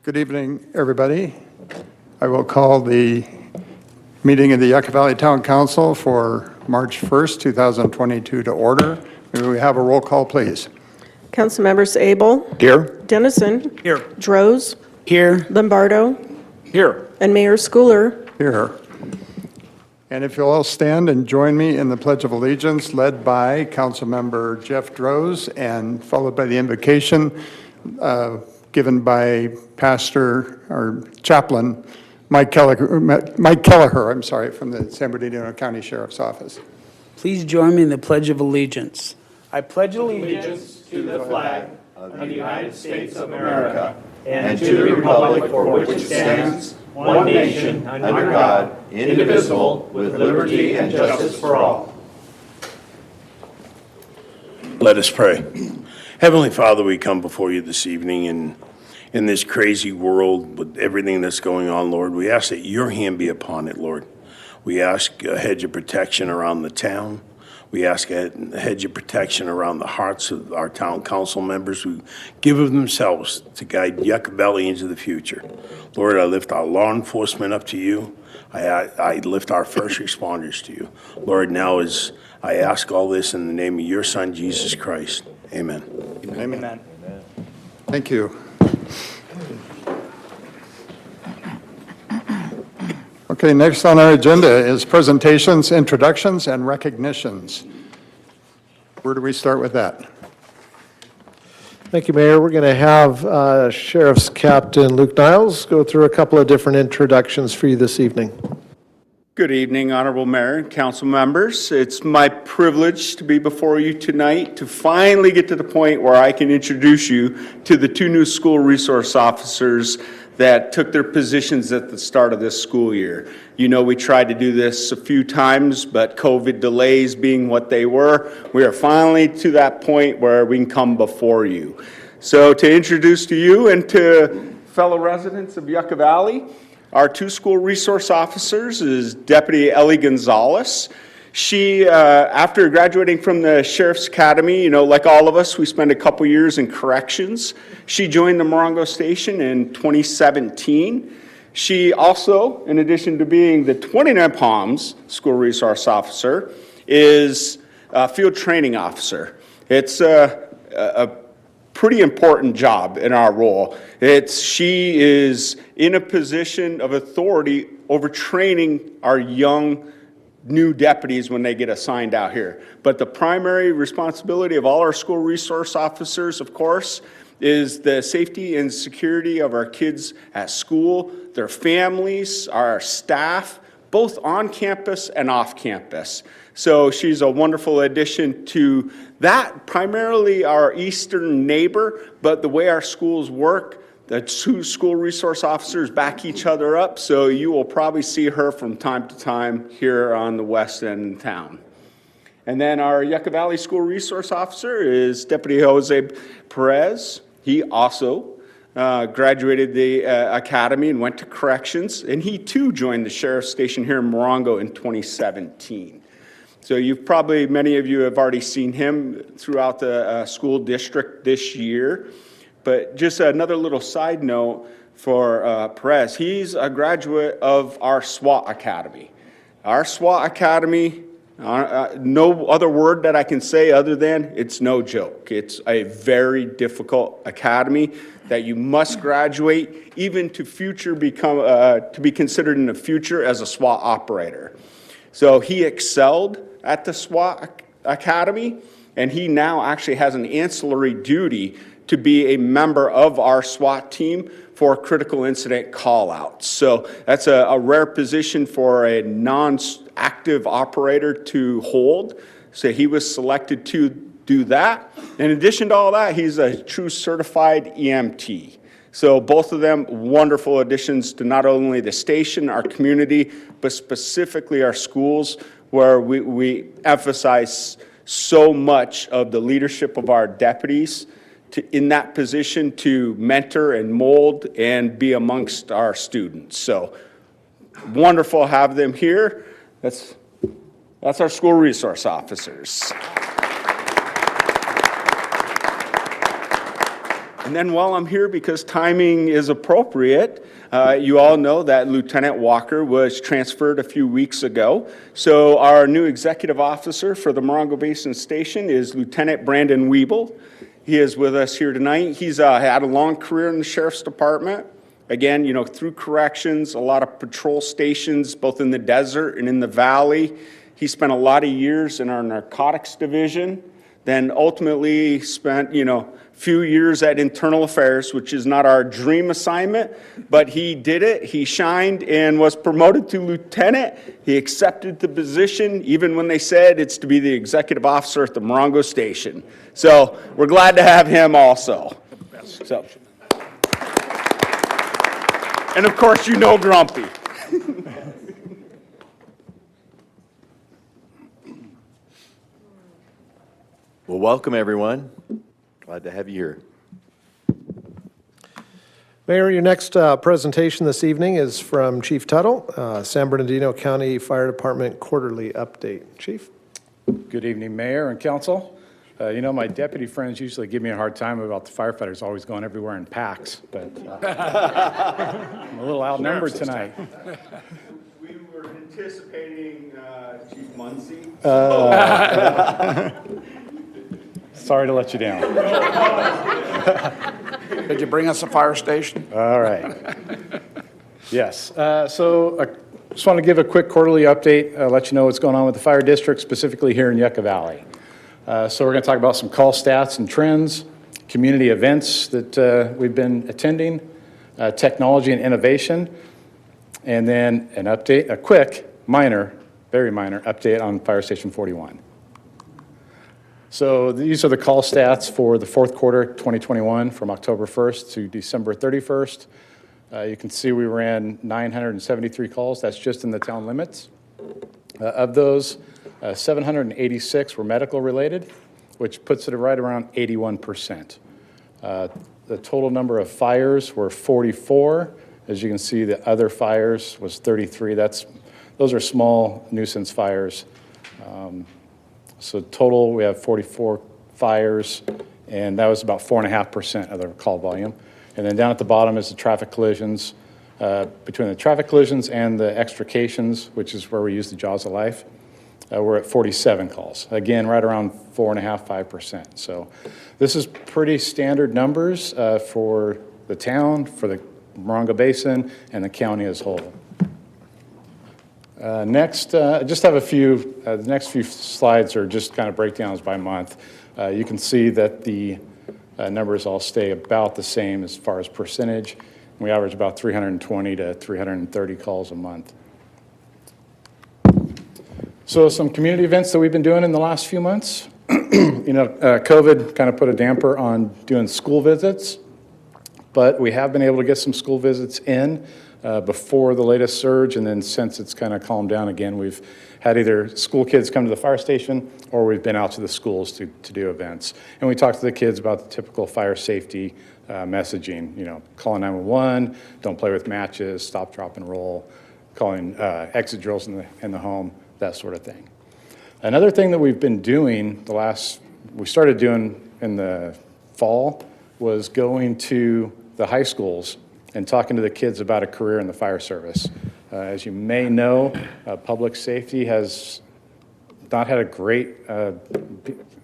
Good evening, everybody. I will call the meeting of the Yucca Valley Town Council for March 1st, 2022 to order. May we have a roll call, please? Council members Abel. Here. Dennison. Here. Droz. Here. Lombardo. Here. And Mayor Schooler. Here. And if you'll all stand and join me in the Pledge of Allegiance, led by Councilmember Jeff Droz and followed by the invocation given by Pastor or Chaplain Mike Kelleher, I'm sorry, from the San Bernardino County Sheriff's Office. Please join me in the Pledge of Allegiance. I pledge allegiance to the flag of the United States of America and to the republic for which it stands, one nation, under God, indivisible, with liberty and justice for all. Let us pray. Heavenly Father, we come before you this evening in this crazy world with everything that's going on, Lord. We ask that your hand be upon it, Lord. We ask a hedge of protection around the town. We ask a hedge of protection around the hearts of our town council members who give of themselves to guide Yucca Valley into the future. Lord, I lift our law enforcement up to you. I lift our first responders to you. Lord, now as I ask all this in the name of your Son, Jesus Christ. Amen. Amen. Thank you. Okay, next on our agenda is presentations, introductions, and recognitions. Where do we start with that? Thank you, Mayor. We're going to have Sheriff's Captain Luke Niles go through a couple of different introductions for you this evening. Good evening, Honorable Mayor and council members. It's my privilege to be before you tonight to finally get to the point where I can introduce you to the two new school resource officers that took their positions at the start of this school year. You know, we tried to do this a few times, but COVID delays being what they were, we are finally to that point where we can come before you. So to introduce to you and to fellow residents of Yucca Valley, our two school resource officers is Deputy Ellie Gonzalez. She, after graduating from the Sheriff's Academy, you know, like all of us, we spent a couple years in corrections. She joined the Morongo Station in 2017. She also, in addition to being the 29 Palms school resource officer, is a field training officer. It's a pretty important job in our role. She is in a position of authority over training our young new deputies when they get assigned out here. But the primary responsibility of all our school resource officers, of course, is the safety and security of our kids at school, their families, our staff, both on campus and off campus. So she's a wonderful addition to that, primarily our eastern neighbor, but the way our schools work, the two school resource officers back each other up, so you will probably see her from time to time here on the west end of town. And then our Yucca Valley School Resource Officer is Deputy Jose Perez. He also graduated the academy and went to corrections, and he too joined the Sheriff's Station here in Morongo in 2017. So many of you have already seen him throughout the school district this year. But just another little side note for Perez, he's a graduate of our SWAT Academy. Our SWAT Academy, no other word that I can say other than it's no joke. It's a very difficult academy that you must graduate even to be considered in the future as a SWAT operator. So he excelled at the SWAT Academy, and he now actually has an ancillary duty to be a member of our SWAT team for critical incident call-outs. So that's a rare position for a non-active operator to hold. So he was selected to do that. In addition to all that, he's a true certified EMT. So both of them wonderful additions to not only the station, our community, but specifically our schools, where we emphasize so much of the leadership of our deputies in that position to mentor and mold and be amongst our students. So wonderful to have them here. That's our school resource officers. And then while I'm here, because timing is appropriate, you all know that Lieutenant Walker was transferred a few weeks ago. So our new executive officer for the Morongo Basin Station is Lieutenant Brandon Wiebel. He is with us here tonight. He's had a long career in the Sheriff's Department. Again, through corrections, a lot of patrol stations, both in the desert and in the valley. He spent a lot of years in our narcotics division, then ultimately spent, few years at Internal Affairs, which is not our dream assignment, but he did it. He shined and was promoted to lieutenant. He accepted the position, even when they said it's to be the executive officer at the Morongo Station. So we're glad to have him also. So. And of course, Grumpy. Well, welcome, everyone. Glad to have you here. Mayor, your next presentation this evening is from Chief Tuttle, San Bernardino County Fire Department Quarterly Update. Chief? Good evening, Mayor and Council. My deputy friends usually give me a hard time about the firefighters always going everywhere in packs, but I'm a little outnumbered tonight. We were anticipating Chief Muncie. Sorry to let you down. Could you bring us a fire station? All right. Yes. So I just want to give a quick quarterly update, let you know what's going on with the fire district, specifically here in Yucca Valley. So we're going to talk about some call stats and trends, community events that we've been attending, technology and innovation, and then an update, a quick, minor, very minor update on Fire Station 41. So these are the call stats for the fourth quarter 2021 from October 1st to December 31st. You can see we ran 973 calls. That's just in the town limits. Of those, 786 were medical related, which puts it right around 81%. The total number of fires were 44. As you can see, the other fires was 33. Those are small nuisance fires. So total, we have 44 fires, and that was about 4.5% of the call volume. And then down at the bottom is the traffic collisions. Between the traffic collisions and the extrications, which is where we use the jaws of life, we're at 47 calls. Again, right around 4.5%, 5%. So this is pretty standard numbers for the town, for the Morongo Basin, and the county as a whole. Next, I just have a few, the next few slides are just kind of breakdowns by month. You can see that the numbers all stay about the same as far as percentage. We average about 320 to 330 calls a month. So some community events that we've been doing in the last few months. COVID kind of put a damper on doing school visits, but we have been able to get some school visits in before the latest surge, and then since it's kind of calmed down again, we've had either school kids come to the fire station or we've been out to the schools to do events. And we talk to the kids about the typical fire safety messaging, calling 911, don't play with matches, stop, drop, and roll, calling exit drills in the home, that sort of thing. Another thing that we've been doing we started doing in the fall was going to the high schools and talking to the kids about a career in the fire service. As you may know, public safety has not had a great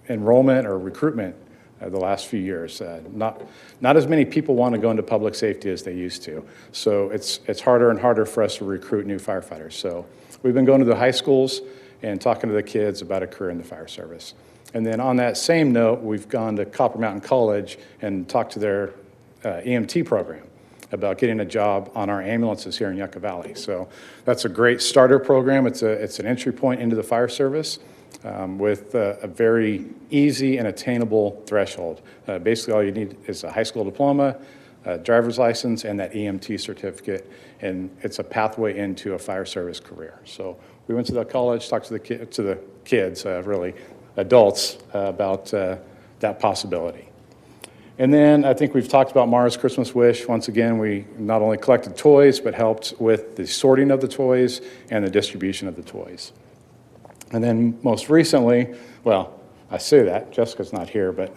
enrollment or recruitment the last few years. Not as many people want to go into public safety as they used to. So it's harder and harder for us to recruit new firefighters. So we've been going to the high schools and talking to the kids about a career in the fire service. And then on that same note, we've gone to Copper Mountain College and talked to their EMT program about getting a job on our ambulances here in Yucca Valley. So that's a great starter program. It's an entry point into the fire service with a very easy and attainable threshold. Basically, all you need is a high school diploma, a driver's license, and that EMT certificate, and it's a pathway into a fire service career. So we went to the college, talked to the kids, really adults, about that possibility. And then I think we've talked about Mara's Christmas Wish. Once again, we not only collected toys, but helped with the sorting of the toys and the distribution of the toys. And then most recently, I say that, Jessica's not here, but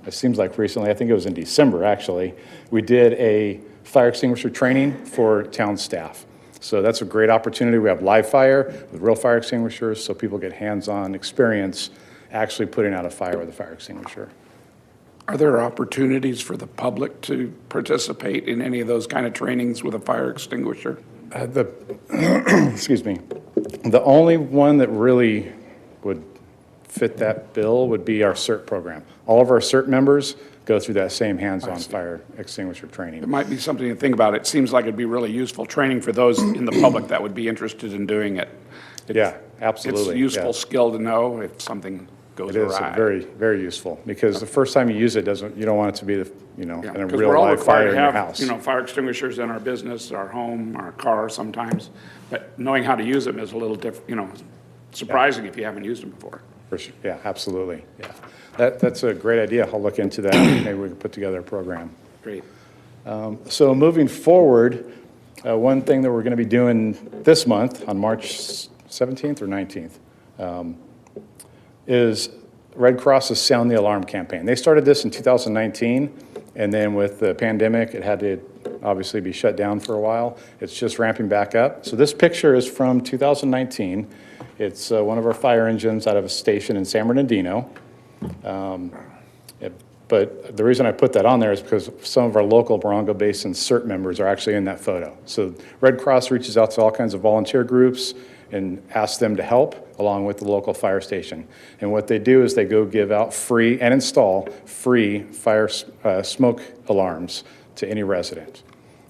it seems like recently, I think it was in December, actually, we did a fire extinguisher training for town staff. So that's a great opportunity. We have live fire with real fire extinguishers, so people get hands-on experience actually putting out a fire with a fire extinguisher. Are there opportunities for the public to participate in any of those kind of trainings with a fire extinguisher? Excuse me, the only one that really would fit that bill would be our CERT program. All of our CERT members go through that same hands-on fire extinguisher training. It might be something to think about. It seems like it'd be really useful training for those in the public that would be interested in doing it. Yeah, absolutely. It's a useful yeah. skill to know if something goes It is awry. very, very useful, because the first time you use it you don't want it to be, in a Because real we're all live required fire to in your have, house. fire extinguishers in our business, our home, our car sometimes. But knowing how to use them is a little surprising if you haven't used them before. For sure. Yeah, absolutely, yeah. That's a great idea. I'll look into that. Maybe we can put together a program. Great. So moving forward, one thing that we're going to be doing this month on March 17th or 19th is Red Cross's Sound the Alarm campaign. They started this in 2019, and then with the pandemic, it had to obviously be shut down for a while. It's just ramping back up. So this picture is from 2019. It's one of our fire engines out of a station in San Bernardino. But the reason I put that on there is because some of our local Morongo Basin CERT members are actually in that photo. So Red Cross reaches out to all kinds of volunteer groups and asks them to help along with the local fire station. And what they do is they go give out free and install free fire smoke alarms to any resident.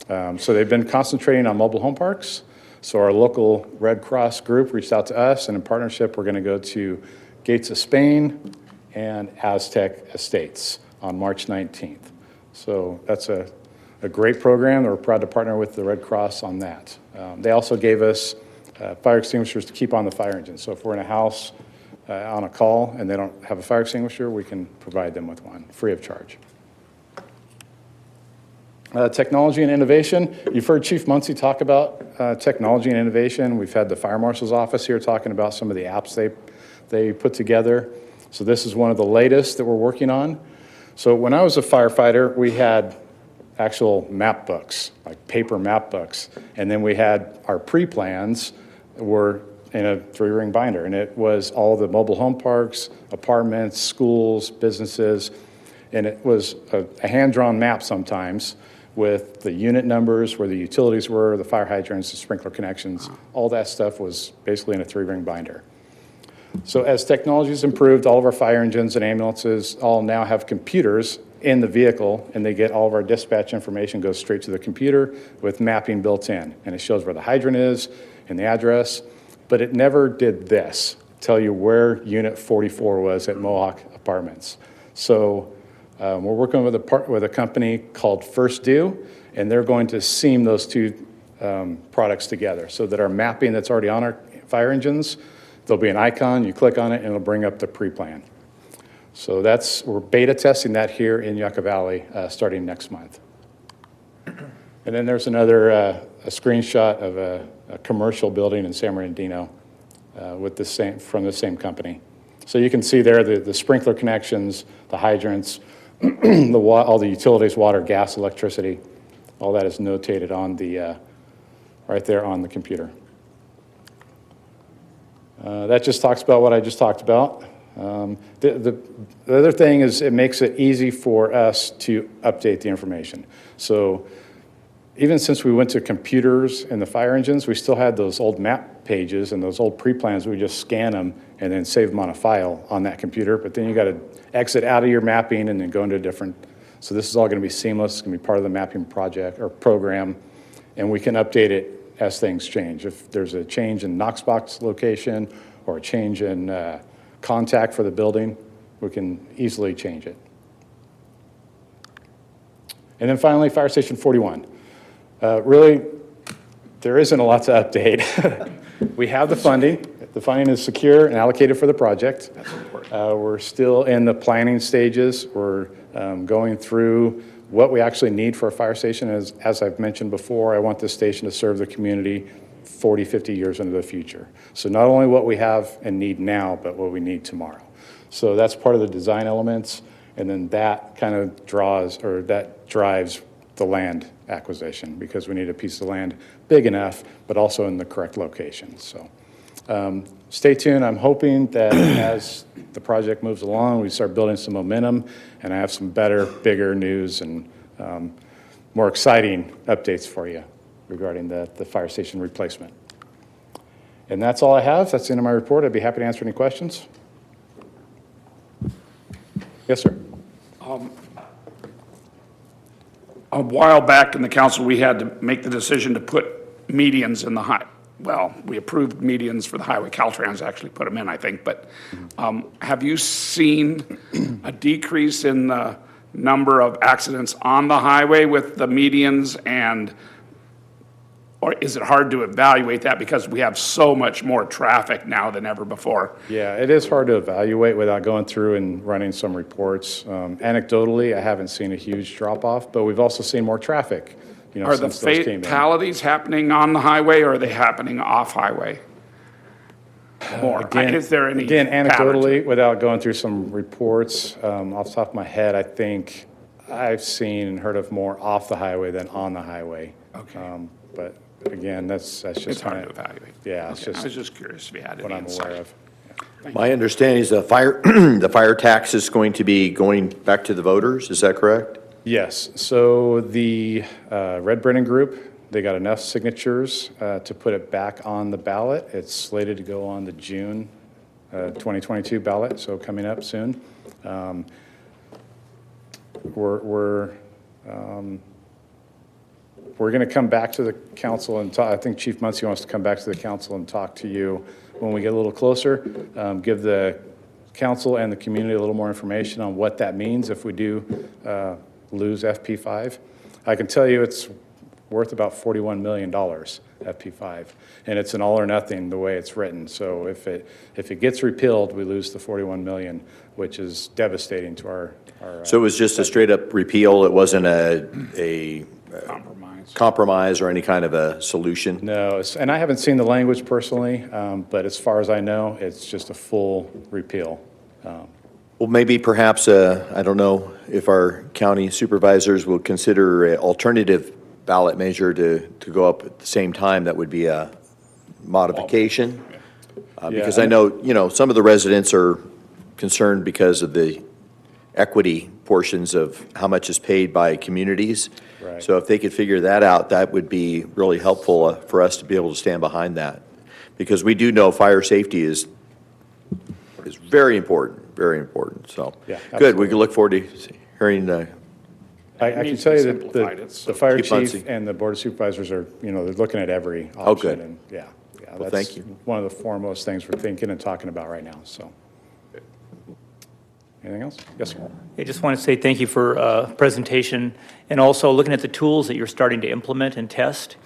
So they've been concentrating on mobile home parks. So our local Red Cross group reached out to us, and in partnership, we're going to go to Gates of Spain and Aztec Estates on March 19th. So that's a great program. We're proud to partner with the Red Cross on that. They also gave us fire extinguishers to keep on the fire engine. So if we're in a house on a call and they don't have a fire extinguisher, we can provide them with one free of charge. Technology and innovation. You've heard Chief Muncie talk about technology and innovation. We've had the Fire Marshal's office here talking about some of the apps they put together. So this is one of the latest that we're working on. So when I was a firefighter, we had actual map books, like paper map books. And then we had our pre-plans were in a 3-ring binder. And it was all the mobile home parks, apartments, schools, businesses. And it was a hand-drawn map sometimes with the unit numbers, where the utilities were, the fire hydrants, the sprinkler connections. All that stuff was basically in a 3-ring binder. So as technology has improved, all of our fire engines and ambulances all now have computers in the vehicle, and they get all of our dispatch information goes straight to the computer with mapping built in. And it shows where the hydrant is and the address, but it never did this, tell you where unit 44 was at Mohawk Apartments. So we're working with a company called First Due, and they're going to seam those two products together so that our mapping that's already on our fire engines, there'll be an icon, you click on it, and it'll bring up the pre-plan. So we're beta testing that here in Yucca Valley starting next month. And then there's another a screenshot of a commercial building in San Bernardino from the same company. So you can see there the sprinkler connections, the hydrants, all the utilities, water, gas, electricity, all that is notated on right there on the computer. That just talks about what I just talked about. The other thing is it makes it easy for us to update the information. So even since we went to computers in the fire engines, we still had those old map pages and those old pre-plans. We just scan them and then save them on a file on that computer. But then you got to exit out of your mapping and then go into a different. So this is all going to be seamless. It's going to be part of the mapping project or program, and we can update it as things change. If there's a change in Knox box location or a change in contact for the building, we can easily change it. And then finally, Fire Station 41. Really, there isn't a lot to update. We have the funding. The funding is secure and allocated for the project. We're still in the planning stages. We're going through what we actually need for a fire station. As I've mentioned before, I want this station to serve the community 40, 50 years into the future. So not only what we have and need now, but what we need tomorrow. So that's part of the design elements, and then that kind of drives the land acquisition, because we need a piece of land big enough, but also in the correct location. So stay tuned. I'm hoping that as the project moves along, we start building some momentum, and I have some better, bigger news and more exciting updates for you regarding the fire station replacement. And that's all I have. That's the end of my report. I'd be happy to answer any questions. Yes, sir. A while back in the council, we had to make the decision to put medians in the we approved medians for the highway. Caltrans actually put them in, I think, but have you seen a decrease in the number of accidents on the highway with the medians, or is it hard to evaluate that because we have so much more traffic now than ever before? Yeah, it is hard to evaluate without going through and running some reports. Anecdotally, I haven't seen a huge drop-off, but we've also seen more traffic, Are the since those came in. fatalities happening on the highway, or are they happening off-highway? More. Is there any Again, pattern to anecdotally, it? without going through some reports, off the top of my head, I think I've seen and heard of more off the highway than on the highway. Okay. But again, that's just It's hard kinda- to evaluate. Yeah, it's Okay, I was just just curious if you had what any I'm insight. aware of. My understanding is the fire, the fire tax is going to be going back to the voters, is that correct? Yes, so the Red Brennan Group, they got enough signatures to put it back on the ballot. It's slated to go on the June 2022 ballot, so coming up soon. We're going to come back to the council and talk. I think Chief Muncie wants to come back to the council and talk to you when we get a little closer, give the council and the community a little more information on what that means if we do lose FP5. I can tell you it's worth about $41 million, FP5, and it's an all or nothing the way it's written. So if it gets repealed, we lose the $41 million, which is devastating to our So it was just a straight up repeal, it wasn't a compromise or any kind of a solution? No, and I haven't seen the language personally, but as far as I know, it's just a full repeal. Well, maybe perhaps, I don't know if our county supervisors will consider an alternative ballot measure to go up at the same time. That would be a modification. Because I know, some of the residents are concerned because of the equity portions of how much is paid by communities. Right. So if they could figure that out, that would be really helpful for us to be able to stand behind that. Because we do know fire safety is very important, very important. So, Yeah, good, we absolutely. can look forward to hearing I can needs tell to you be that simplified. It's the fire Chief chief Muncie. and the board of supervisors are, they're looking at every option. Oh, good. And yeah, Well, that's thank you. one of the foremost things we're thinking and talking about right now, so. Anything else? Yes, sir. I just want to say thank you for presentation, and also looking at the tools that you're starting to implement and test.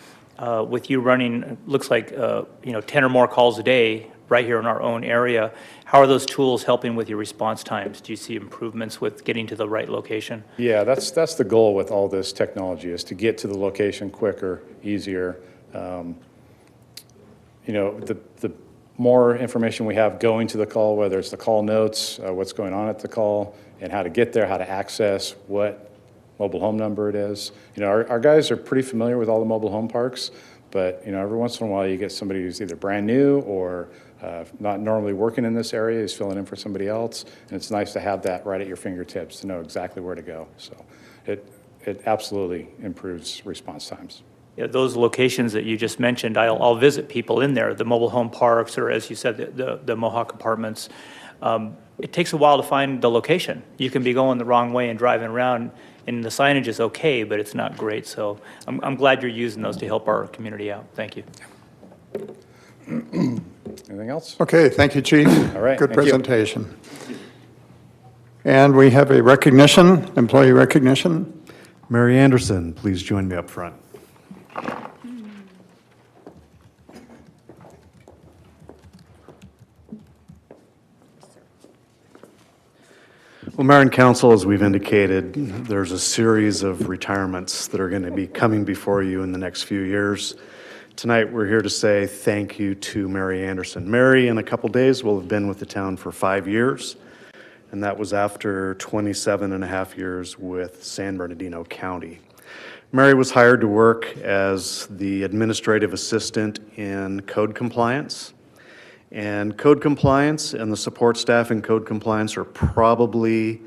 With you running, looks like, 10 or more calls a day right here in our own area. How are those tools helping with your response times? Do you see improvements with getting to the right location? Yeah, that's the goal with all this technology, is to get to the location quicker, easier. The more information we have going to the call, whether it's the call notes, what's going on at the call, and how to get there, how to access what mobile home number it is. Our guys are pretty familiar with all the mobile home parks, but, every once in a while you get somebody who's either brand new or not normally working in this area, is filling in for somebody else, and it's nice to have that right at your fingertips to know exactly where to go. So it absolutely improves response times. Yeah, those locations that you just mentioned, I'll visit people in there, the mobile home parks, or as you said, the Mohawk apartments. It takes a while to find the location. You can be going the wrong way and driving around, and the signage is okay, but it's not great. So I'm glad you're using those to help our community out. Thank you. Anything else? Okay, thank you, Chief. All right, Good thank you. presentation. And we have a recognition, employee recognition. Mary Anderson, please join me up front. Well, Mayor and Council, as we've indicated, there's a series of retirements that are going to be coming before you in the next few years. Tonight, we're here to say thank you to Mary Anderson. Mary, in a couple days, will have been with the town for 5 years. and that was after 27 and a half years with San Bernardino County. Mary was hired to work as the administrative assistant in code compliance. And code compliance and the support staff in code compliance are probably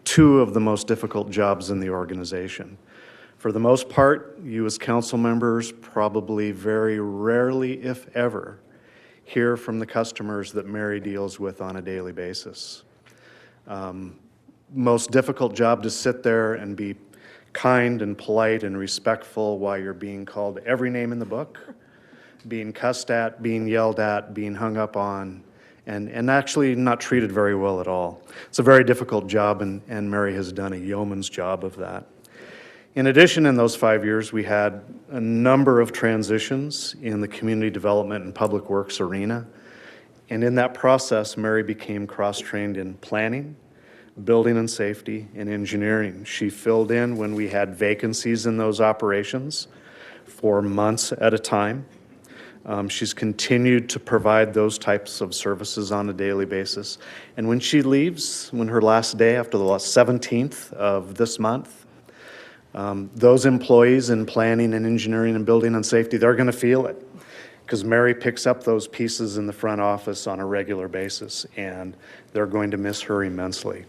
two of the most difficult jobs in the organization. For the most part, you as council members probably very rarely, if ever, hear from the customers that Mary deals with on a daily basis. Most difficult job to sit there and be kind and polite and respectful while you're being called every name in the book, being cussed at, being yelled at, being hung up on, and actually not treated very well at all. It's a very difficult job, and Mary has done a yeoman's job of that. In addition, in those 5 years, we had a number of transitions in the community development and public works arena. And in that process, Mary became cross-trained in planning, building and safety, and engineering. She filled in when we had vacancies in those operations for months at a time. She's continued to provide those types of services on a daily basis. And when she leaves, when her last day after the 17th of this month, those employees in planning and engineering and building and safety, they're going to feel it, because Mary picks up those pieces in the front office on a regular basis, and they're going to miss her immensely.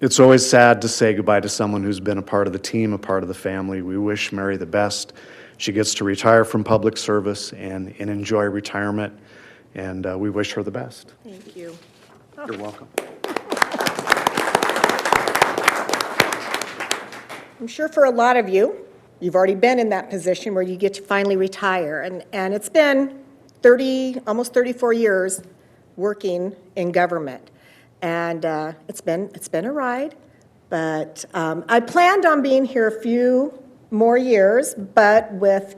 It's always sad to say goodbye to someone who's been a part of the team, a part of the family. We wish Mary the best. She gets to retire from public service and enjoy retirement, and we wish her the best. Thank you. You're welcome. I'm sure for a lot of you, you've already been in that position where you get to finally retire. And it's been almost 34 years working in government. And it's been a ride. But I planned on being here a few more years, but with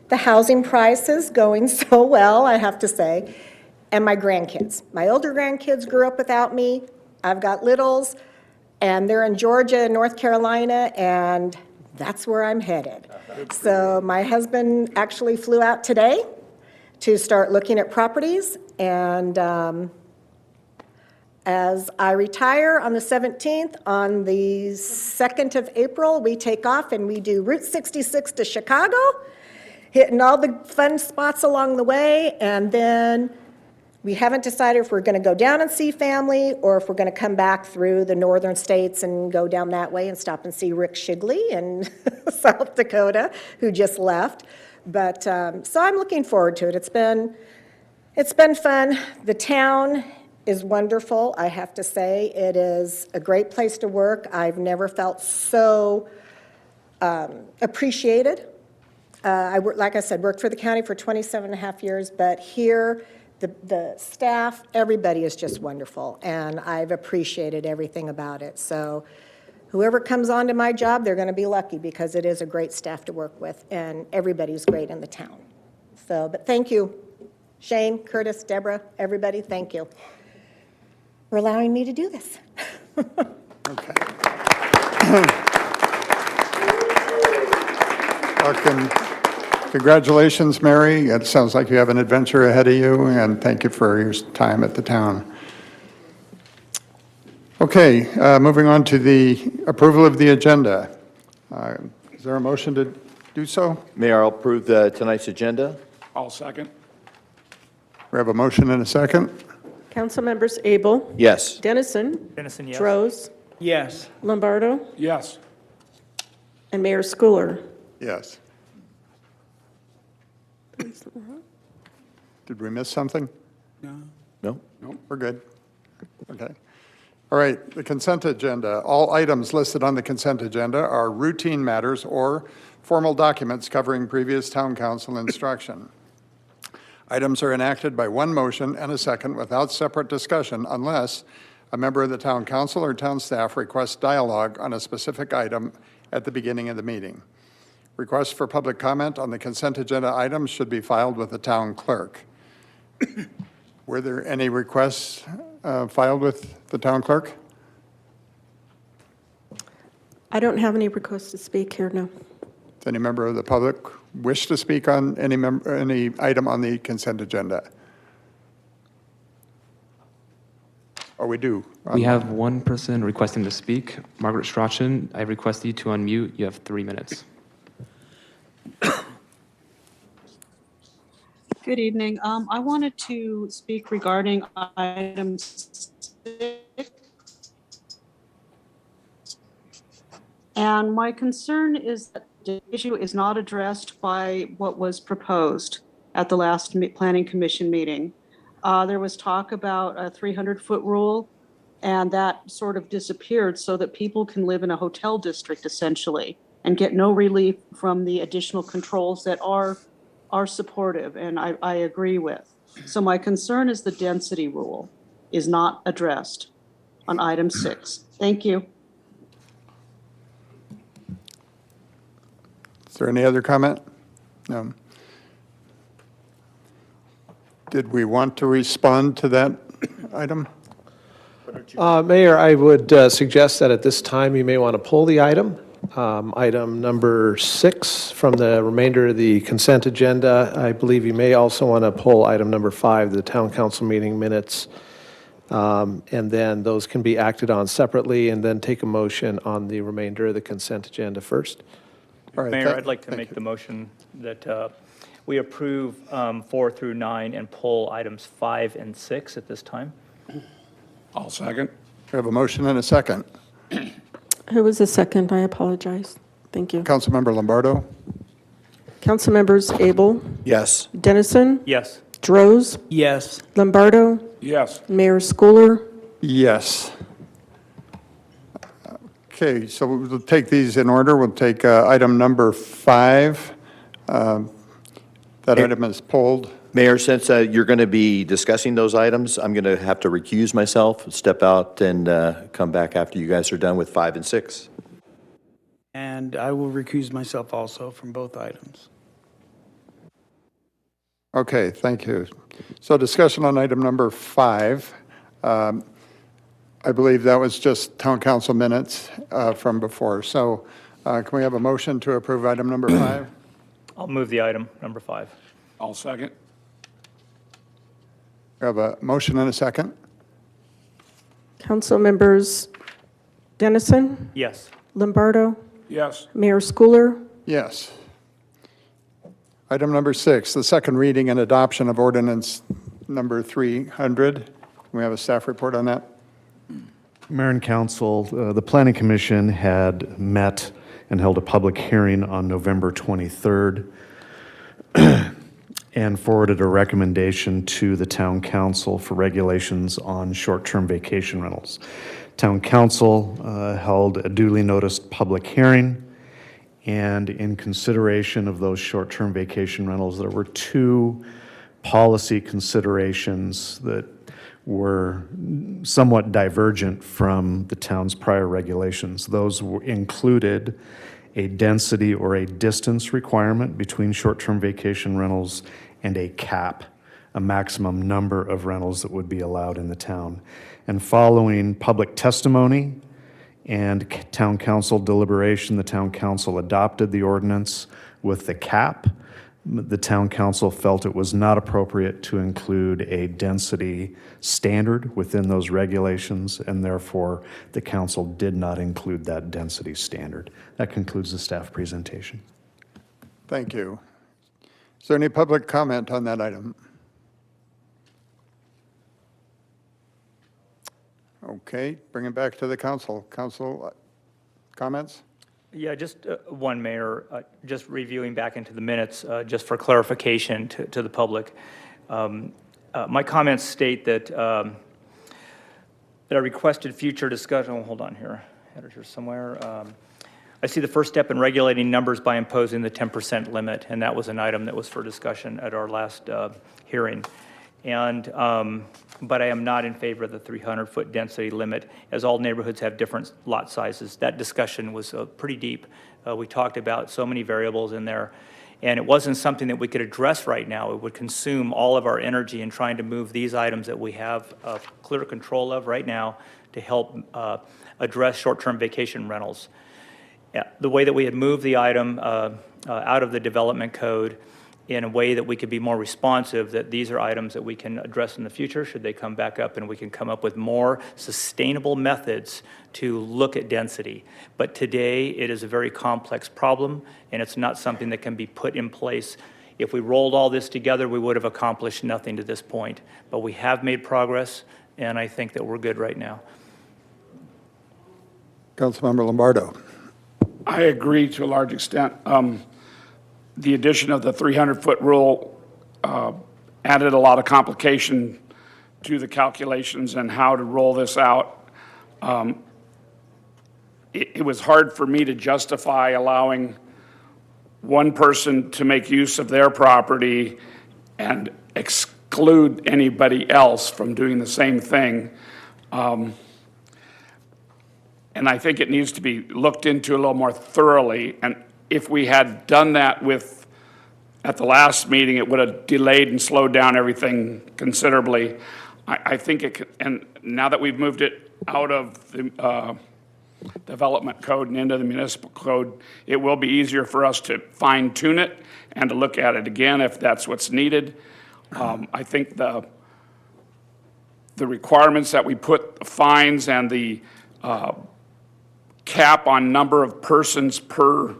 the housing prices going so well, I have to say, and my grandkids. My older grandkids grew up without me. I've got littles. And they're in Georgia and North Carolina, and that's where I'm headed. So my husband actually flew out today to start looking at properties, and as I retire on the 17th, on the 2nd of April, we take off and we do Route 66 to Chicago, hitting all the fun spots along the way, and then we haven't decided if we're going to go down and see family or if we're going to come back through the northern states and go down that way and stop and see Rick Shigley in South Dakota, who just left. But so I'm looking forward to it. It's been fun. The town is wonderful, I have to say. It is a great place to work. I've never felt so appreciated. Like I said, worked for the county for 27 and a half years, but here, the staff, everybody is just wonderful, and I've appreciated everything about it. So whoever comes onto my job, they're going to be lucky, because it is a great staff to work with, and everybody's great in the town. So, but thank you, Shane, Curtis, Deborah, everybody, thank you for allowing me to do this. Okay. Congratulations, Mary. It sounds like you have an adventure ahead of you, and thank you for your time at the town. Okay, moving on to the approval of the agenda. Is there a motion to do so? Mayor, I'll approve tonight's agenda. I'll second. We have a motion and a second. Council members Abel, Yes. Dennison, Dennison, yes. Droz, Yes. Lombardo, Yes. and Mayor Schooler. Yes. Did we miss something? No? We're good. Okay. All right, the consent agenda. All items listed on the consent agenda are routine matters or formal documents covering previous town council instruction. Items are enacted by one motion and a second without separate discussion unless a member of the town council or town staff requests dialogue on a specific item at the beginning of the meeting. Requests for public comment on the consent agenda items should be filed with the town clerk. Were there any requests filed with the town clerk? I don't have any requests to speak here, no. Does any member of the public wish to speak on any item on the consent agenda? Or we do? We have one person requesting to speak. Margaret Strachan, I request you to unmute. You have 3 minutes. Good evening. I wanted to speak regarding item 6. And my concern is that the issue is not addressed by what was proposed at the last Planning Commission meeting. There was talk about a 300-foot rule, and that sort of disappeared so that people can live in a hotel district essentially and get no relief from the additional controls that are supportive and I agree with. So my concern is the density rule is not addressed on item 6. Thank you. Is there any other comment? No. Did we want to respond to that item? Mayor, I would suggest that at this time, you may want to pull the item. Item number 6 from the remainder of the consent agenda. I believe you may also want to pull item number 5, the town council meeting minutes. And then those can be acted on separately, and then take a motion on the remainder of the consent agenda first. All right, Mayor, I'd like to make the motion that we approve 4 through 9 and pull items 5 and 6 at this time. I'll second. We have a motion and a second. Who was the second? I apologize. Thank you. Councilmember Lombardo? Council members Abel, Yes. Dennison, Yes. Droz, Yes. Lombardo, Yes. Mayor Schooler. Yes. Okay, so we'll take these in order. We'll take item number 5. That item is pulled. Mayor, since you're going to be discussing those items, I'm going to have to recuse myself, step out, and come back after you guys are done with 5 and 6. And I will recuse myself also from both items. Okay, thank you. So discussion on item number 5. I believe that was just town council minutes from before. So can we have a motion to approve item number 5? I'll move the item, number 5. I'll second. We have a motion and a second. Council members Dennison, Yes. Lombardo, Yes. Mayor Schooler. Yes. Item number 6, the second reading and adoption of ordinance number 300. Can we have a staff report on that? Mayor and council, the Planning Commission had met and held a public hearing on November 23rd and forwarded a recommendation to the town council for regulations on short-term vacation rentals. Town council held a duly noticed public hearing, and in consideration of those short-term vacation rentals, there were 2 policy considerations that were somewhat divergent from the town's prior regulations. Those included a density or a distance requirement between short-term vacation rentals and a cap, a maximum number of rentals that would be allowed in the town. And following public testimony and town council deliberation, the town council adopted the ordinance with the cap. The town council felt it was not appropriate to include a density standard within those regulations, and therefore the council did not include that density standard. That concludes the staff presentation. Thank you. Is there any public comment on that item? Okay, bring it back to the council. Council comments? Yeah, just one, Mayor, just reviewing back into the minutes, just for clarification to the public. My comments state that I requested future discussion, oh, hold on here, I had it here somewhere. I see the first step in regulating numbers by imposing the 10% limit, and that was an item that was for discussion at our last hearing. And, but I am not in favor of the 300-foot density limit, as all neighborhoods have different lot sizes. That discussion was pretty deep. We talked about so many variables in there, and it wasn't something that we could address right now. It would consume all of our energy in trying to move these items that we have clear control of right now to help address short-term vacation rentals. The way that we had moved the item out of the development code in a way that we could be more responsive, that these are items that we can address in the future should they come back up, and we can come up with more sustainable methods to look at density. But today, it is a very complex problem, and it's not something that can be put in place. If we rolled all this together, we would have accomplished nothing to this point. But we have made progress, and I think that we're good right now. Councilmember Lombardo. I agree to a large extent. The addition of the 300-foot rule added a lot of complication to the calculations and how to roll this out. It was hard for me to justify allowing one person to make use of their property and exclude anybody else from doing the same thing. And I think it needs to be looked into a little more thoroughly. And if we had done that at the last meeting, it would have delayed and slowed down everything considerably. I think it could, and now that we've moved it out of the development code and into the municipal code, it will be easier for us to fine tune it and to look at it again if that's what's needed. I think the requirements that we put, the fines and the cap on number of persons per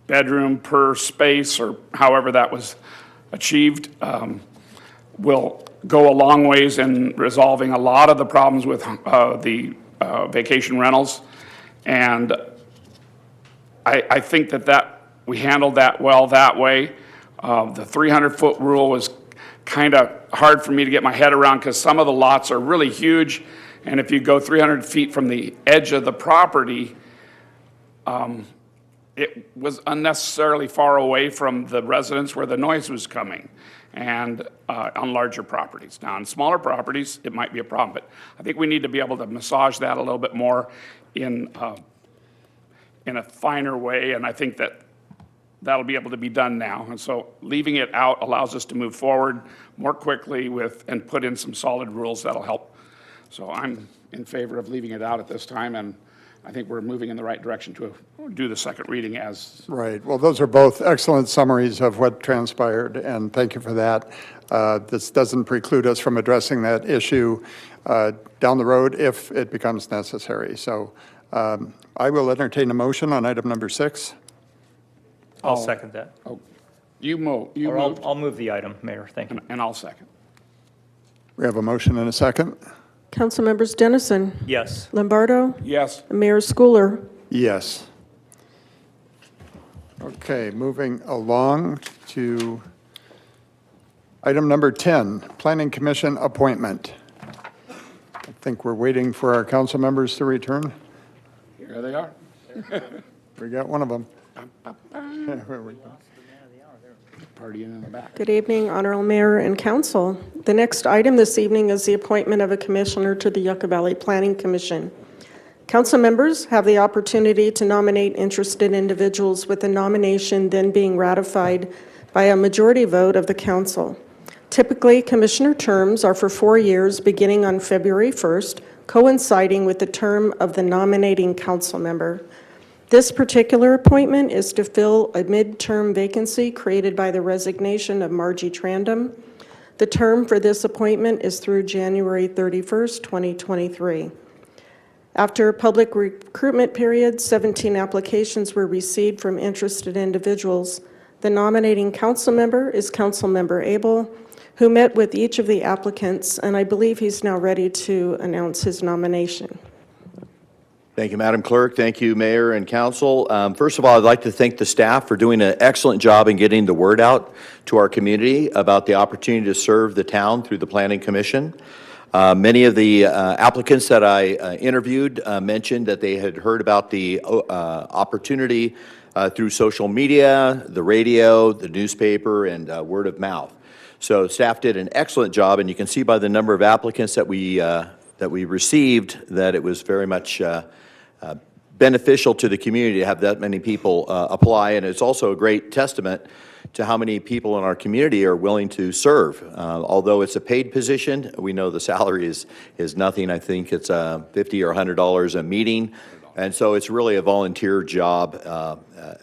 bedroom, per space, or however that was achieved, will go a long ways in resolving a lot of the problems with the vacation rentals. And I think that we handled that well that way. The 300-foot rule was kind of hard for me to get my head around because some of the lots are really huge, and if you go 300 feet from the edge of the property, it was unnecessarily far away from the residence where the noise was coming, and on larger properties. Now, on smaller properties, it might be a problem, but I think we need to be able to massage that a little bit more in a finer way, and I think that'll be able to be done now. And so leaving it out allows us to move forward more quickly and put in some solid rules that'll help. So I'm in favor of leaving it out at this time, and I think we're moving in the right direction to do the second reading as. Right. Well, those are both excellent summaries of what transpired, and thank you for that. This doesn't preclude us from addressing that issue down the road if it becomes necessary. So I will entertain a motion on item number 6. I'll second that. Oh, you move. Or I'll move the item, Mayor. Thank you. And I'll second. We have a motion and a second. Councilmembers Dennison, Yes. Lombardo, Yes. and Mayor Schooler. Yes. Okay, moving along to item number 10, Planning Commission appointment. I think we're waiting for our council members to return. Here they are. We got one of them. There we go. Partying in the back. Good evening, Honorable Mayor and Council. The next item this evening is the appointment of a commissioner to the Yucca Valley Planning Commission. Council members have the opportunity to nominate interested individuals, with the nomination then being ratified by a majority vote of the council. Typically, commissioner terms are for 4 years, beginning on February 1st, coinciding with the term of the nominating council member. This particular appointment is to fill a midterm vacancy created by the resignation of Margie Trandom. The term for this appointment is through January 31st, 2023. After a public recruitment period, 17 applications were received from interested individuals. The nominating council member is Councilmember Abel, who met with each of the applicants, and I believe he's now ready to announce his nomination. Thank you, Madam Clerk. Thank you, Mayor and Council. First of all, I'd like to thank the staff for doing an excellent job in getting the word out to our community about the opportunity to serve the town through the Planning Commission. Many of the applicants that I interviewed mentioned that they had heard about the opportunity through social media, the radio, the newspaper, and word of mouth. So staff did an excellent job, and you can see by the number of applicants that we received that it was very much beneficial to the community to have that many people apply, and it's also a great testament to how many people in our community are willing to serve. Although it's a paid position, we know the salary is nothing. I think it's $50 or $100 a meeting, And so it's really a volunteer job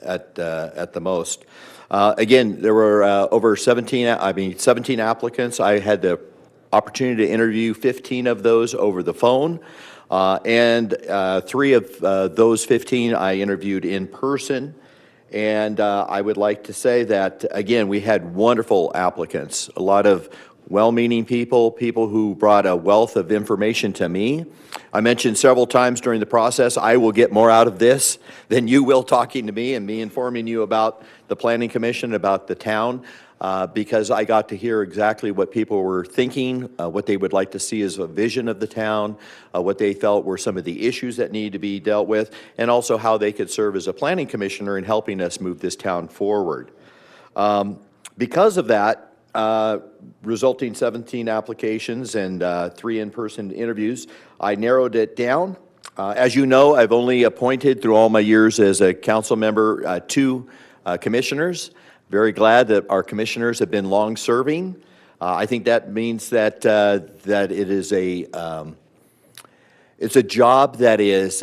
at the most. Again, there were over 17 applicants. I had the opportunity to interview 15 of those over the phone. And 3 of those 15 I interviewed in person. And I would like to say that, again, we had wonderful applicants, a lot of well-meaning people, people who brought a wealth of information to me. I mentioned several times during the process, I will get more out of this than you will talking to me and me informing you about the Planning Commission, about the town, because I got to hear exactly what people were thinking, what they would like to see as a vision of the town, what they felt were some of the issues that need to be dealt with, and also how they could serve as a planning commissioner in helping us move this town forward. Because of that, resulting 17 applications and 3 in-person interviews, I narrowed it down. As you know, I've only appointed through all my years as a council member 2 commissioners. Very glad that our commissioners have been long-serving. I think that means that that it is it's a job that is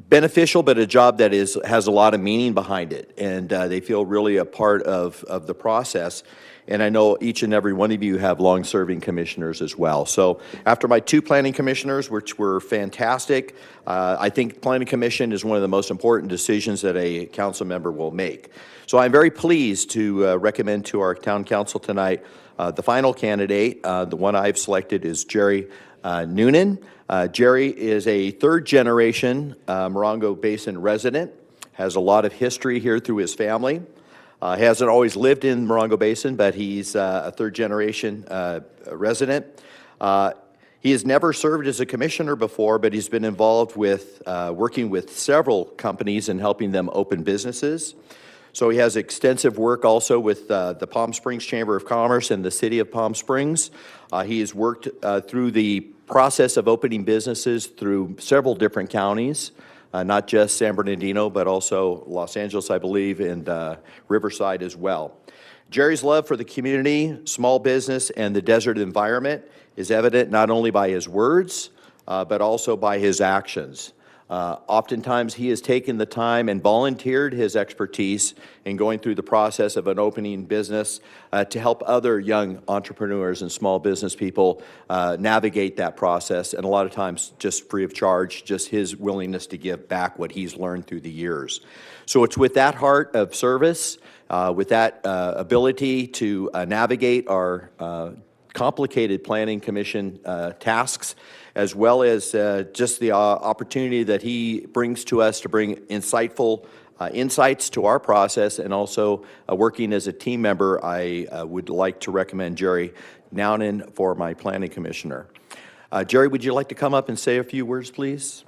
beneficial, but a job that has a lot of meaning behind it, and they feel really a part of the process. And I know each and every one of you have long-serving commissioners as well. So after my 2 planning commissioners, which were fantastic, I think planning commission is one of the most important decisions that a council member will make. So I'm very pleased to recommend to our town council tonight the final candidate. The one I've selected is Jerry Noonan. Jerry is a 3rd-generation Morongo Basin resident, has a lot of history here through his family. He hasn't always lived in Morongo Basin, but he's a 3rd-generation resident. He has never served as a commissioner before, but he's been involved with working with several companies and helping them open businesses. So he has extensive work also with the Palm Springs Chamber of Commerce and the City of Palm Springs. He has worked through the process of opening businesses through several different counties. Not just San Bernardino, but also Los Angeles, I believe, and Riverside as well. Jerry's love for the community, small business, and the desert environment is evident not only by his words, but also by his actions. Oftentimes, he has taken the time and volunteered his expertise in going through the process of an opening business to help other young entrepreneurs and small business people navigate that process, and a lot of times just free of charge, just his willingness to give back what he's learned through the years. So it's with that heart of service, with that ability to navigate our complicated planning commission tasks, as well as just the opportunity that he brings to us to bring insightful insights to our process, and also working as a team member. I would like to recommend Jerry Noonan for my planning commissioner. Jerry, would you like to come up and say a few words, please?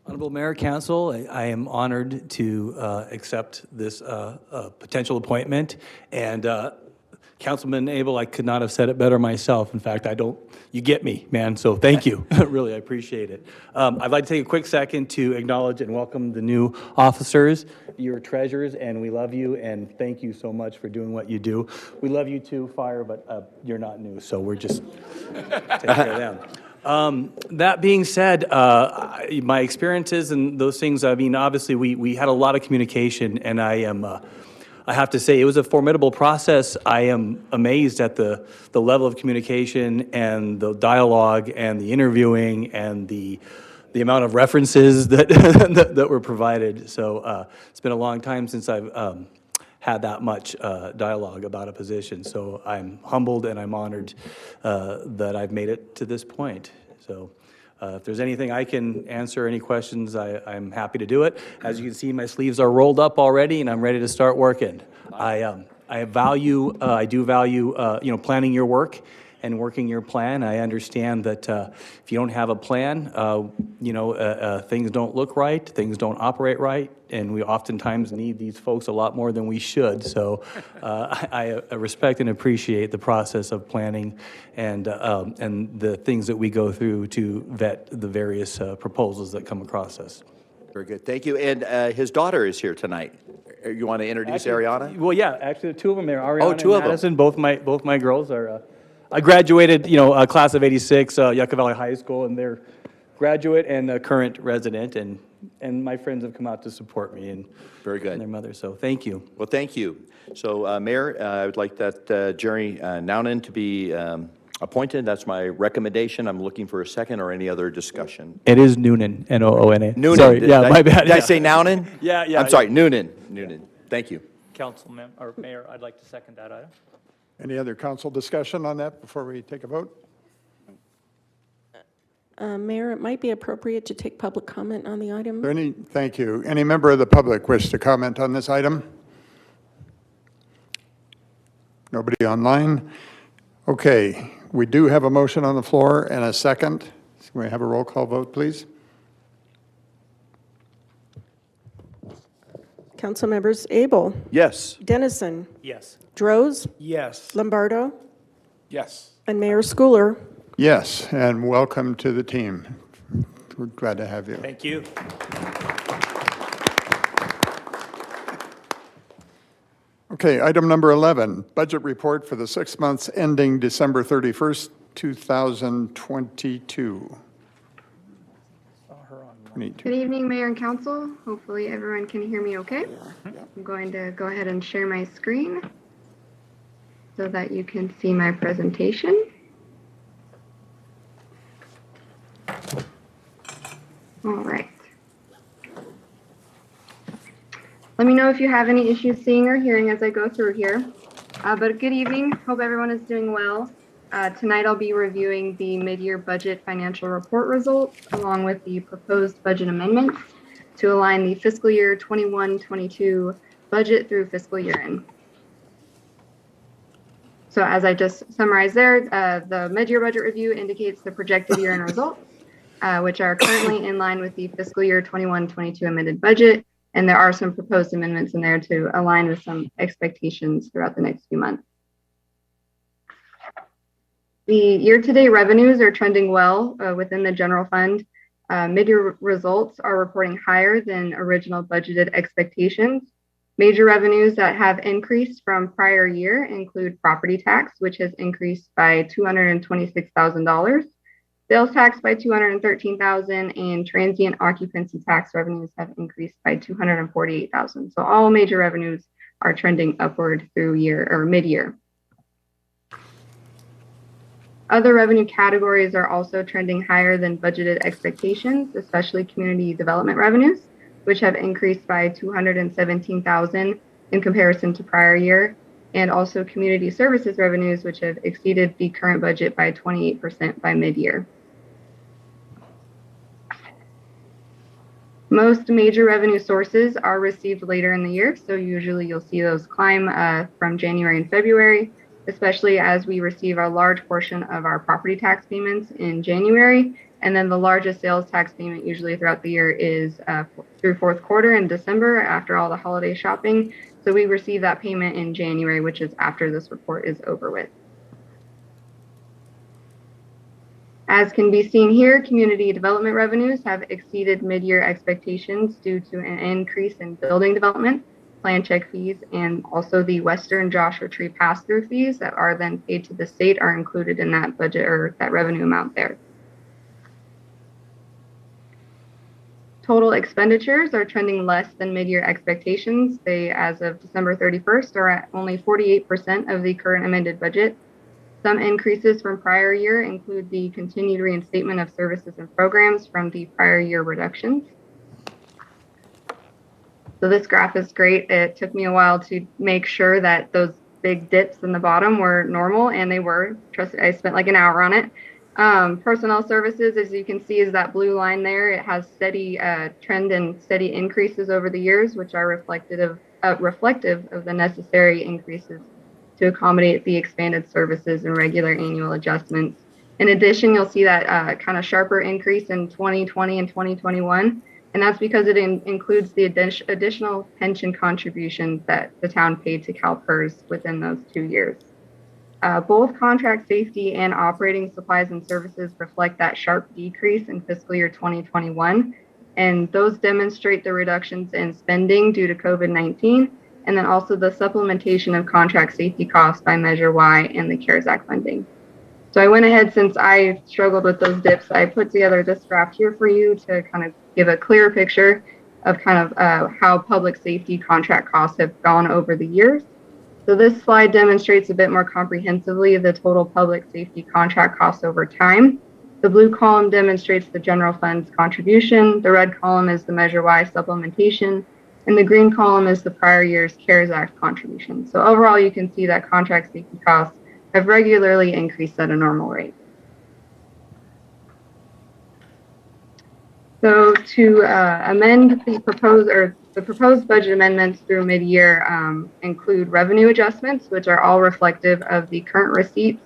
Honorable Mayor, Council, I am honored to accept this potential appointment. And Councilman Abel, I could not have said it better myself. In fact, you get me, man, so thank you. Really, I appreciate it. I'd like to take a quick second to acknowledge and welcome the new officers. You're treasures, and we love you, and thank you so much for doing what you do. We love you too, Fire, but you're not new, so we're just taking care of them. That being said, my experiences and those things, I mean, obviously we had a lot of communication, and I have to say, it was a formidable process. I am amazed at the level of communication and the dialogue and the interviewing and the amount of references that that were provided. So it's been a long time since I've had that much dialogue about a position. So I'm humbled and I'm honored that I've made it to this point. So if there's anything I can answer, any questions, I'm happy to do it. As you can see, my sleeves are rolled up already, and I'm ready to start working. I do value, planning your work and working your plan. I understand that if you don't have a plan, things don't look right, things don't operate right, and we oftentimes need these folks a lot more than we should. So I respect and appreciate the process of planning and the things that we go through to vet the various proposals that come across us. Very good, thank you. And his daughter is here tonight. You want to introduce Ariana? Well, yeah, actually, the 2 of them there, Ariana Oh, 2 and of them. Madison, both my girls are I graduated, a class of '86, Yucca Valley High School, and they're graduate and a current resident, and my friends have come out to support me and Very good. and their mother, so thank you. Well, thank you. So, Mayor, I would like that Jerry Nounan to be appointed. That's my recommendation. I'm looking for a second or any other discussion. It is Noonan, N-O-O-N-A. Noonan. Sorry, Did yeah, I- my bad. Did I yeah. say Nounan? Yeah, yeah. I'm sorry, Noonan. Noonan. Thank you. Councilman, or Mayor, I'd like to second that item. Any other council discussion on that before we take a vote? Mayor, it might be appropriate to take public comment on the item. Thank you. Any member of the public wish to comment on this item? Nobody online? Okay, we do have a motion on the floor and a second. Can we have a roll call vote, please? Council members Abel, Yes. Dennison, Yes. Droz, Yes. Lombardo, Yes. and Mayor Schooler. Yes, and welcome to the team. We're glad to have you. Thank you. Okay, item number 11, budget report for the 6 months ending December 31st, 2022. Good evening, Mayor and Council. Hopefully everyone can hear me okay. I'm going to go ahead and share my screen so that you can see my presentation. All right. Let me know if you have any issues seeing or hearing as I go through here. But good evening. Hope everyone is doing well. Tonight I'll be reviewing the mid-year budget financial report results along with the proposed budget amendments to align the fiscal year 21-22 budget through fiscal year end. So as I just summarized there, the mid-year budget review indicates the projected year-end results, which are currently in line with the fiscal year 21-22 amended budget. And there are some proposed amendments in there to align with some expectations throughout the next few months. The year-to-date revenues are trending well within the general fund. Mid-year results are reporting higher than original budgeted expectations. Major revenues that have increased from prior year include property tax, which has increased by $226,000, sales tax by $213,000, and transient occupancy tax revenues have increased by $248,000. So all major revenues are trending upward through year or mid-year. Other revenue categories are also trending higher than budgeted expectations, especially community development revenues, which have increased by $217,000 in comparison to prior year, and also community services revenues, which have exceeded the current budget by 28% by mid-year. Most major revenue sources are received later in the year, so usually you'll see those climb from January and February, especially as we receive a large portion of our property tax payments in January. And then the largest sales tax payment usually throughout the year is through fourth quarter in December after all the holiday shopping. So we receive that payment in January, which is after this report is over with. As can be seen here, community development revenues have exceeded mid-year expectations due to an increase in building development, plan check fees, and also the Western Joshua Tree pass-through fees that are then paid to the state are included in that budget or that revenue amount there. Total expenditures are trending less than mid-year expectations. They, as of December 31st, are at only 48% of the current amended budget. Some increases from prior year include the continued reinstatement of services and programs from the prior year reductions. So this graph is great. It took me a while to make sure that those big dips in the bottom were normal, and they were. Trust me, I spent like an hour on it. Personnel services, as you can see, is that blue line there. It has steady trend and steady increases over the years, which are reflective of the necessary increases to accommodate the expanded services and regular annual adjustments. In addition, you'll see that kind of sharper increase in 2020 and 2021. And that's because it includes the additional pension contributions that the town paid to CalPERS within those 2 years. Both contract safety and operating supplies and services reflect that sharp decrease in fiscal year 2021. And those demonstrate the reductions in spending due to COVID-19, and then also the supplementation of contract safety costs by Measure Y and the CARES Act funding. So I went ahead, since I struggled with those dips, I put together this graph here for you to kind of give a clear picture of kind of how public safety contract costs have gone over the years. So this slide demonstrates a bit more comprehensively the total public safety contract costs over time. The blue column demonstrates the general fund's contribution, the red column is the Measure Y supplementation, and the green column is the prior year's CARES Act contribution. So overall, you can see that contract safety costs have regularly increased at a normal rate. So to amend the proposed budget amendments through mid-year include revenue adjustments, which are all reflective of the current receipts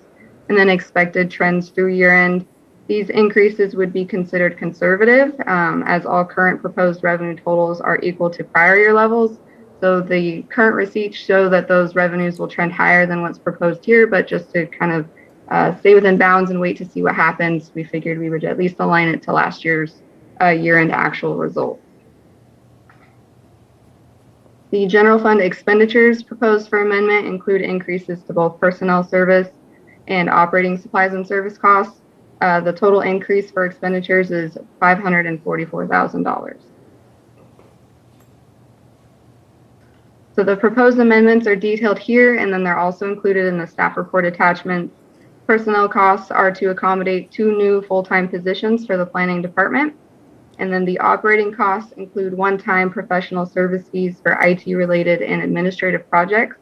and then expected trends through year end. These increases would be considered conservative, as all current proposed revenue totals are equal to prior year levels. So the current receipts show that those revenues will trend higher than what's proposed here, but just to kind of stay within bounds and wait to see what happens, we figured we would at least align it to last year's year-end actual results. The general fund expenditures proposed for amendment include increases to both personnel service and operating supplies and service costs. The total increase for expenditures is $544,000. So the proposed amendments are detailed here, and then they're also included in the staff report attachments. Personnel costs are to accommodate 2 new full-time positions for the planning department. And then the operating costs include one-time professional service fees for IT-related and administrative projects.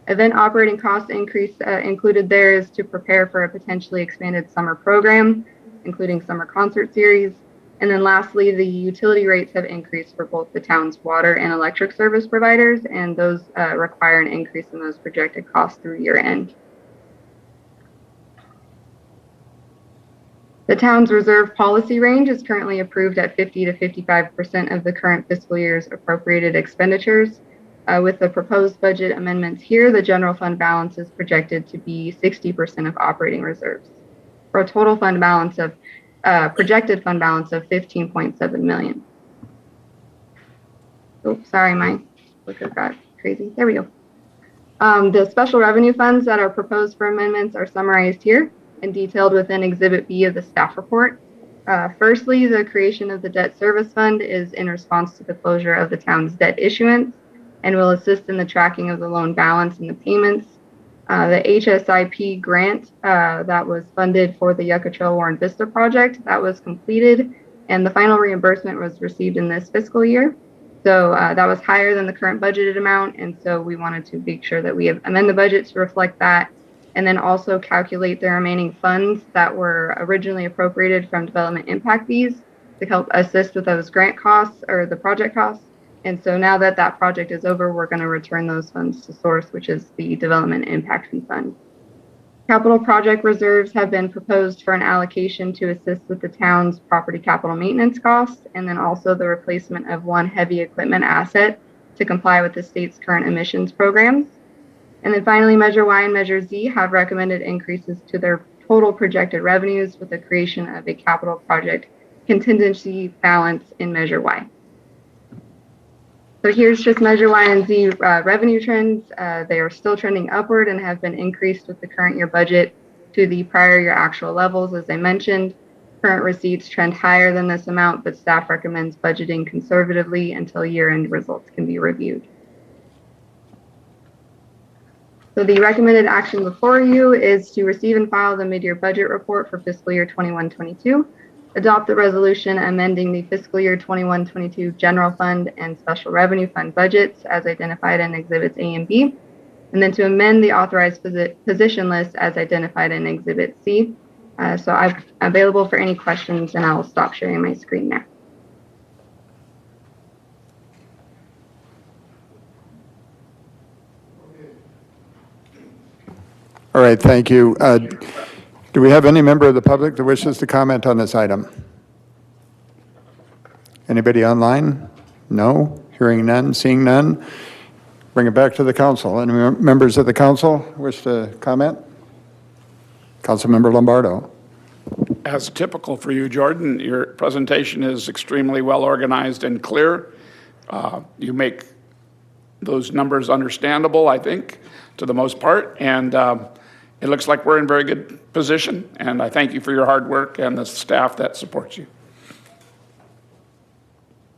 Event operating costs increase included there is to prepare for a potentially expanded summer program, including summer concert series. And then lastly, the utility rates have increased for both the town's water and electric service providers, and those require an increase in those projected costs through year end. The town's reserve policy range is currently approved at 50 to 55% of the current fiscal year's appropriated expenditures. With the proposed budget amendments here, the general fund balance is projected to be 60% of operating reserves, for a total fund balance of projected fund balance of $15.7 million. Oh, sorry, my clicker got crazy. There we go. The special revenue funds that are proposed for amendments are summarized here and detailed within Exhibit B of the staff report. Firstly, the creation of the debt service fund is in response to the closure of the town's debt issuance and will assist in the tracking of the loan balance and the payments. The HSIP grant that was funded for the Yucca Trail Warren Vista project, that was completed, and the final reimbursement was received in this fiscal year. So that was higher than the current budgeted amount, and so we wanted to make sure that we amend the budget to reflect that, and then also calculate the remaining funds that were originally appropriated from development impact fees to help assist with those grant costs or the project costs. And so now that that project is over, we're going to return those funds to source, which is the development impact fee fund. Capital project reserves have been proposed for an allocation to assist with the town's property capital maintenance costs, and then also the replacement of 1 heavy equipment asset to comply with the state's current emissions programs. And then finally, Measure Y and Measure Z have recommended increases to their total projected revenues with the creation of a capital project contingency balance in Measure Y. So here's just Measure Y and Z revenue trends. They are still trending upward and have been increased with the current year budget to the prior year actual levels, as I mentioned. Current receipts trend higher than this amount, but staff recommends budgeting conservatively until year-end results can be reviewed. So the recommended action before you is to receive and file the mid-year budget report for fiscal year 21-22, adopt the resolution amending the fiscal year 21-22 general fund and special revenue fund budgets as identified in Exhibits A and B, and then to amend the authorized position list as identified in Exhibit C. So I'm available for any questions, and I'll stop sharing my screen now. All right, thank you. Do we have any member of the public that wishes to comment on this item? Anybody online? No? Hearing none, seeing none? Bring it back to the council. Any members of the council wish to comment? Councilmember Lombardo. As typical for you, Jordan, your presentation is extremely well organized and clear. You make those numbers understandable, I think, to the most part. And it looks like we're in very good position, and I thank you for your hard work and the staff that supports you.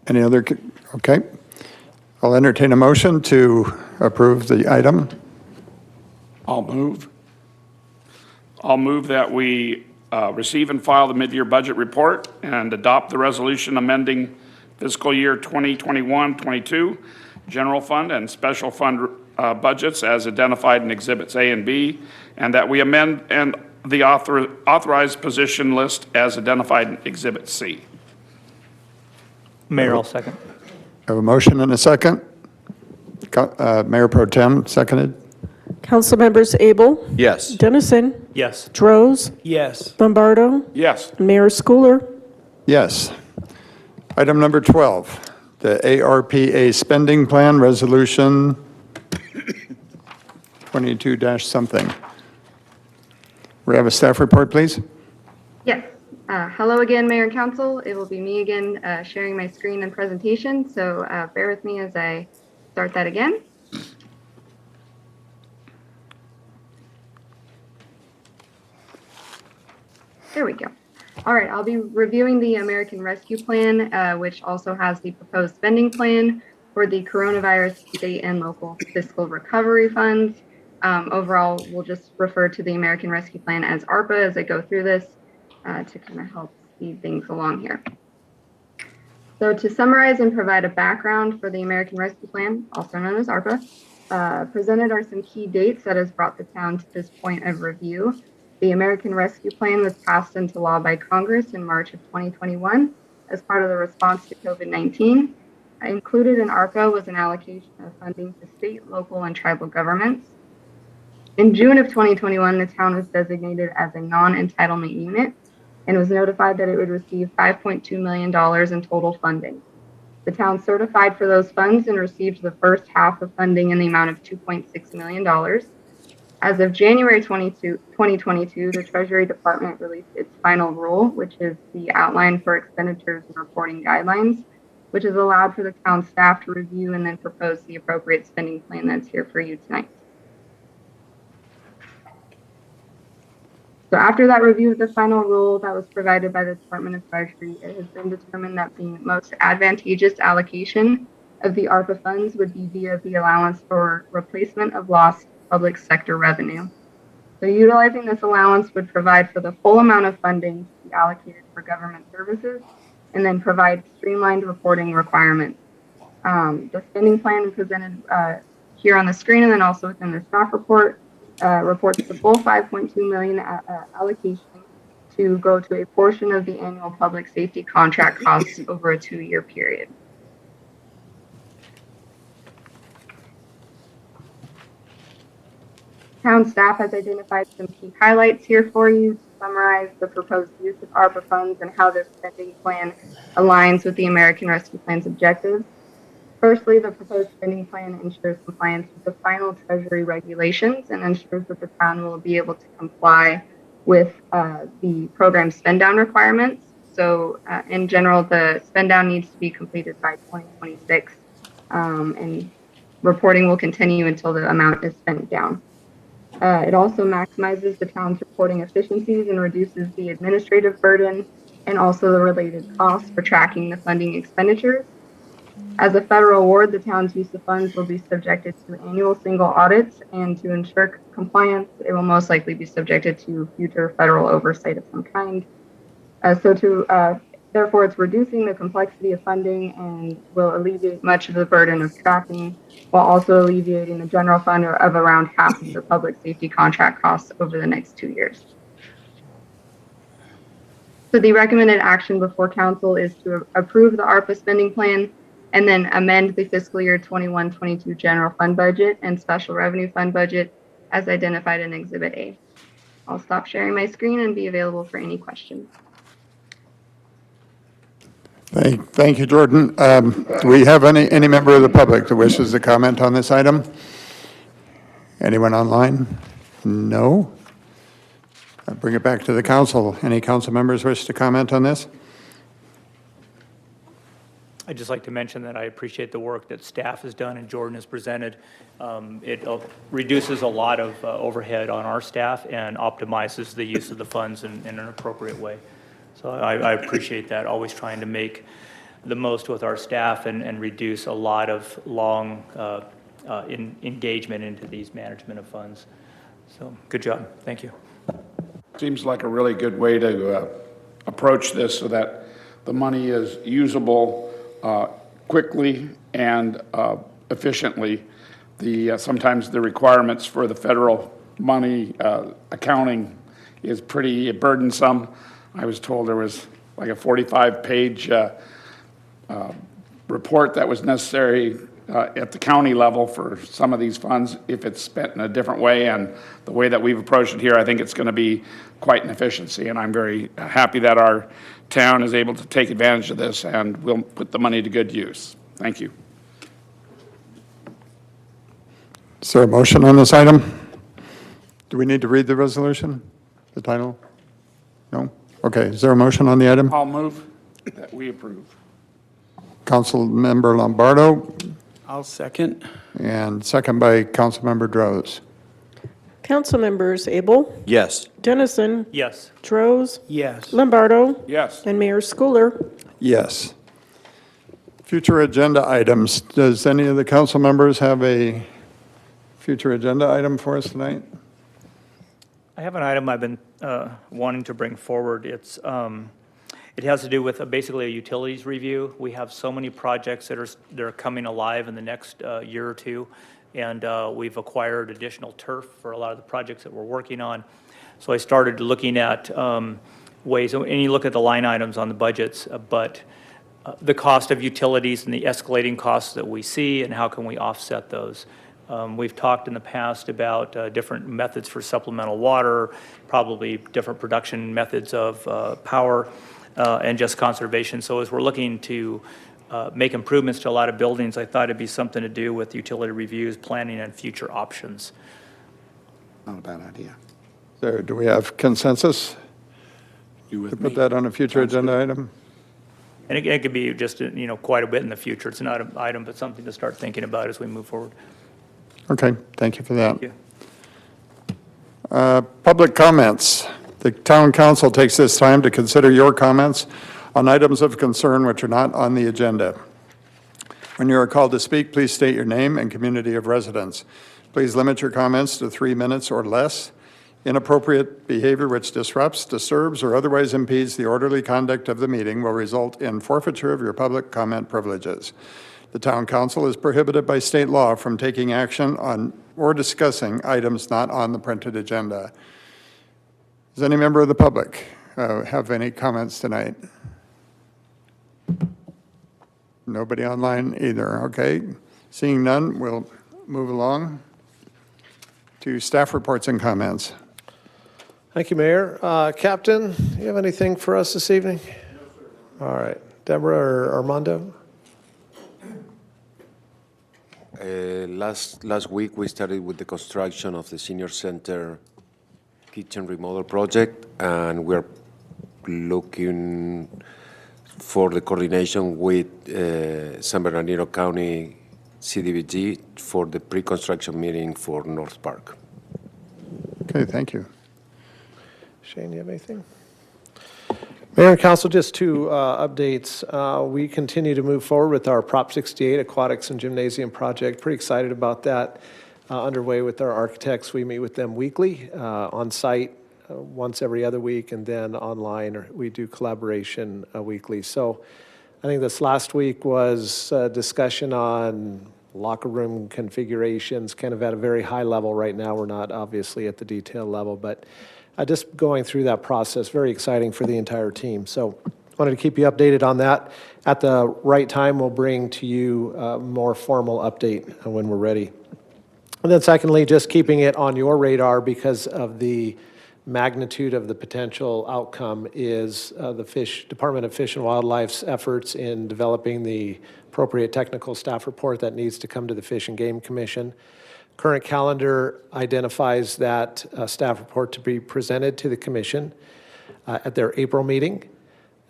Any other, okay. I'll entertain a motion to approve the item. I'll move that we receive and file the mid-year budget report and adopt the resolution amending fiscal year 2021-22 general fund and special fund budgets as identified in Exhibits A and B, and that we amend and the authorized position list as identified in Exhibit C. Mayor, I'll second. I have a motion and a second. Mayor Pro Tem, seconded. Council members Abel, Yes. Dennison, Yes. Droz, Yes. Lombardo, Yes. and Mayor Schooler. Yes. Item number 12, the ARPA spending plan resolution 22-something. We have a staff report, please? Yes. Hello again, Mayor and Council. It will be me again sharing my screen and presentation, so bear with me as I start that again. There we go. All right, I'll be reviewing the American Rescue Plan, which also has the proposed spending plan for the coronavirus state and local fiscal recovery funds. Overall, we'll just refer to the American Rescue Plan as ARPA as I go through this to kind of help speed things along here. So to summarize and provide a background for the American Rescue Plan, also known as ARPA, presented are some key dates that has brought the town to this point of review. The American Rescue Plan was passed into law by Congress in March of 2021 as part of the response to COVID-19. Included in ARPA was an allocation of funding to state, local, and tribal governments. In June of 2021, the town was designated as a non-entitlement unit and was notified that it would receive $5.2 million in total funding. The town certified for those funds and received the first half of funding in the amount of $2.6 million. As of January 2022, the Treasury Department released its final rule, which is the outline for expenditures and reporting guidelines, which has allowed for the town staff to review and then propose the appropriate spending plan that's here for you tonight. So after that review of the final rule that was provided by the Department of Treasury, it has been determined that the most advantageous allocation of the ARPA funds would be via the allowance for replacement of lost public sector revenue. So utilizing this allowance would provide for the full amount of funding to be allocated for government services and then provide streamlined reporting requirements. The spending plan presented here on the screen and then also within the staff report reports the full $5.2 million allocation to go to a portion of the annual public safety contract costs over a 2-year period. Town staff has identified some key highlights here for you to summarize the proposed use of ARPA funds and how this spending plan aligns with the American Rescue Plan's objectives. Firstly, the proposed spending plan ensures compliance with the final Treasury regulations and ensures that the town will be able to comply with the program spend down requirements. So in general, the spend down needs to be completed by 2026 and reporting will continue until the amount is spent down. It also maximizes the town's reporting efficiencies and reduces the administrative burden and also the related costs for tracking the funding expenditures. As a federal award, the town's use of funds will be subjected to annual single audits, and to ensure compliance, it will most likely be subjected to future federal oversight of some kind. Therefore, it's reducing the complexity of funding and will alleviate much of the burden of tracking, while also alleviating the general fund of around half of the public safety contract costs over the next 2 years. So the recommended action before council is to approve the ARPA spending plan and then amend the fiscal year 21-22 general fund budget and special revenue fund budget as identified in Exhibit A. I'll stop sharing my screen and be available for any questions. Thank you, Jordan. Do we have any member of the public that wishes to comment on this item? Anyone online? No? I'll bring it back to the council. Any council members wish to comment on this? I'd just like to mention that I appreciate the work that staff has done and Jordan has presented. It reduces a lot of overhead on our staff and optimizes the use of the funds in an appropriate way. So I appreciate that, always trying to make the most with our staff and reduce a lot of long engagement into these management of funds. So good job. Thank you. Seems like a really good way to approach this so that the money is usable quickly and efficiently. Sometimes the requirements for the federal money accounting is pretty burdensome. I was told there was like a 45-page report that was necessary at the county level for some of these funds if it's spent in a different way. And the way that we've approached it here, I think it's going to be quite an efficiency. And I'm very happy that our town is able to take advantage of this and we'll put the money to good use. Thank you. Is there a motion on this item? Do we need to read the resolution, the title? No? Okay, is there a motion on the item? I'll move that we approve. Councilmember Lombardo, I'll second. and second by Councilmember Droz. Council members Abel, Yes. Dennison, Yes. Droz, Yes. Lombardo, Yes. and Mayor Schooler. Yes. Future agenda items. Does any of the council members have a future agenda item for us tonight? I have an item I've been wanting to bring forward. It has to do with basically a utilities review. We have so many projects that are coming alive in the next year or two, and we've acquired additional turf for a lot of the projects that we're working on. So I started looking at ways, and you look at the line items on the budgets, but the cost of utilities and the escalating costs that we see, and how can we offset those? We've talked in the past about different methods for supplemental water, probably different production methods of power, and just conservation. So as we're looking to make improvements to a lot of buildings, I thought it'd be something to do with utility reviews, planning, and future options. Not a bad idea. Do we have consensus You with to me? put that on a future agenda item? And it could be just, quite a bit in the future. It's not an item, but something to start thinking about as we move forward. Okay, thank you for that. Thank you. Public comments. The town council takes this time to consider your comments on items of concern which are not on the agenda. When you are called to speak, please state your name and community of residence. Please limit your comments to 3 minutes or less. Inappropriate behavior which disrupts, disturbs, or otherwise impedes the orderly conduct of the meeting will result in forfeiture of your public comment privileges. The town council is prohibited by state law from taking action on or discussing items not on the printed agenda. Does any member of the public have any comments tonight? Nobody online either, okay. Seeing none, we'll move along to staff reports and comments. Thank you, Mayor. Captain, do you have anything for us this evening? No, sir. All right. Deborah or Armando? Last week, we started with the construction of the senior center kitchen remodel project, and we're looking for the coordination with San Bernardino County CDBG for the pre-construction meeting for North Park. Okay, thank you. Shane, you have anything? Mayor and Council, just two updates. We continue to move forward with our Prop 68 Aquatics and Gymnasium project. Pretty excited about that. Underway with our architects. We meet with them weekly, on site once every other week, and then online, or we do collaboration weekly. So I think this last week was a discussion on locker room configurations, kind of at a very high level right now. We're not obviously at the detail level, but just going through that process, very exciting for the entire team. So wanted to keep you updated on that. At the right time, we'll bring to you a more formal update when we're ready. And then secondly, just keeping it on your radar because of the magnitude of the potential outcome is the Department of Fish and Wildlife's efforts in developing the appropriate technical staff report that needs to come to the Fish and Game Commission. Current calendar identifies that staff report to be presented to the commission at their April meeting.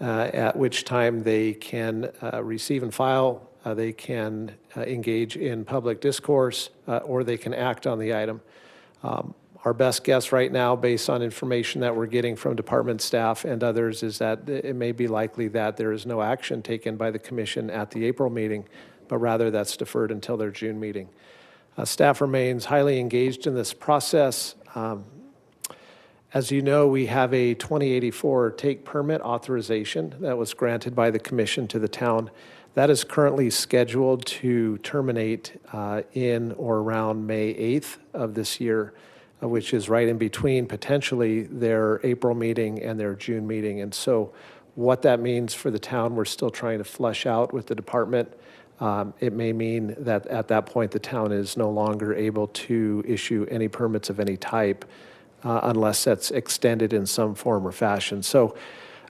at which time they can receive and file, they can engage in public discourse, or they can act on the item. Our best guess right now, based on information that we're getting from department staff and others, is that it may be likely that there is no action taken by the commission at the April meeting, but rather that's deferred until their June meeting. Staff remains highly engaged in this process. As you know, we have a 2084 take permit authorization that was granted by the commission to the town. That is currently scheduled to terminate in or around May 8th of this year, which is right in between potentially their April meeting and their June meeting. And so what that means for the town, we're still trying to flesh out with the department. It may mean that at that point, the town is no longer able to issue any permits of any type unless that's extended in some form or fashion. So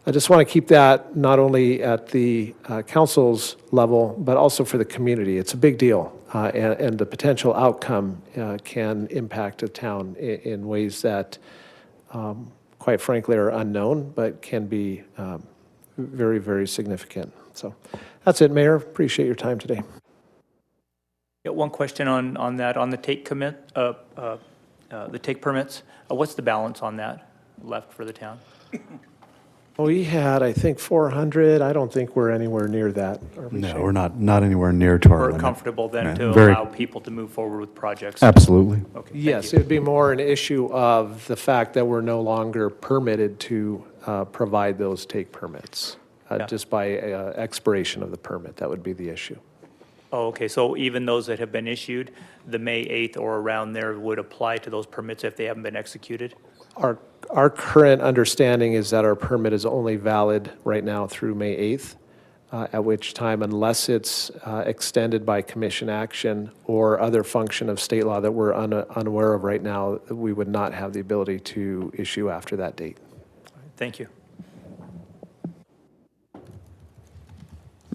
I just want to keep that not only at the council's level, but also for the community. It's a big deal, and the potential outcome can impact a town in ways that, quite frankly, are unknown, but can be very, very significant. So that's it, Mayor. Appreciate your time today. Yeah, one question on that, on the take commit, the take permits. What's the balance on that left for the town? We had, I think, 400. I don't think we're anywhere near that. Are we, No, Shane? we're not anywhere near to our We're limit. comfortable then Yeah, to very- allow people to move forward with projects? Absolutely. Okay, thank Yes, you. it would be more an issue of the fact that we're no longer permitted to provide those take permits, Yeah. just by expiration of the permit. That would be the issue. Oh, okay, so even those that have been issued, the May 8th or around there would apply to those permits if they haven't been executed? Our current understanding is that our permit is only valid right now through May 8th, at which time, unless it's extended by commission action or other function of state law that we're unaware of right now, we would not have the ability to issue after that date. Thank you.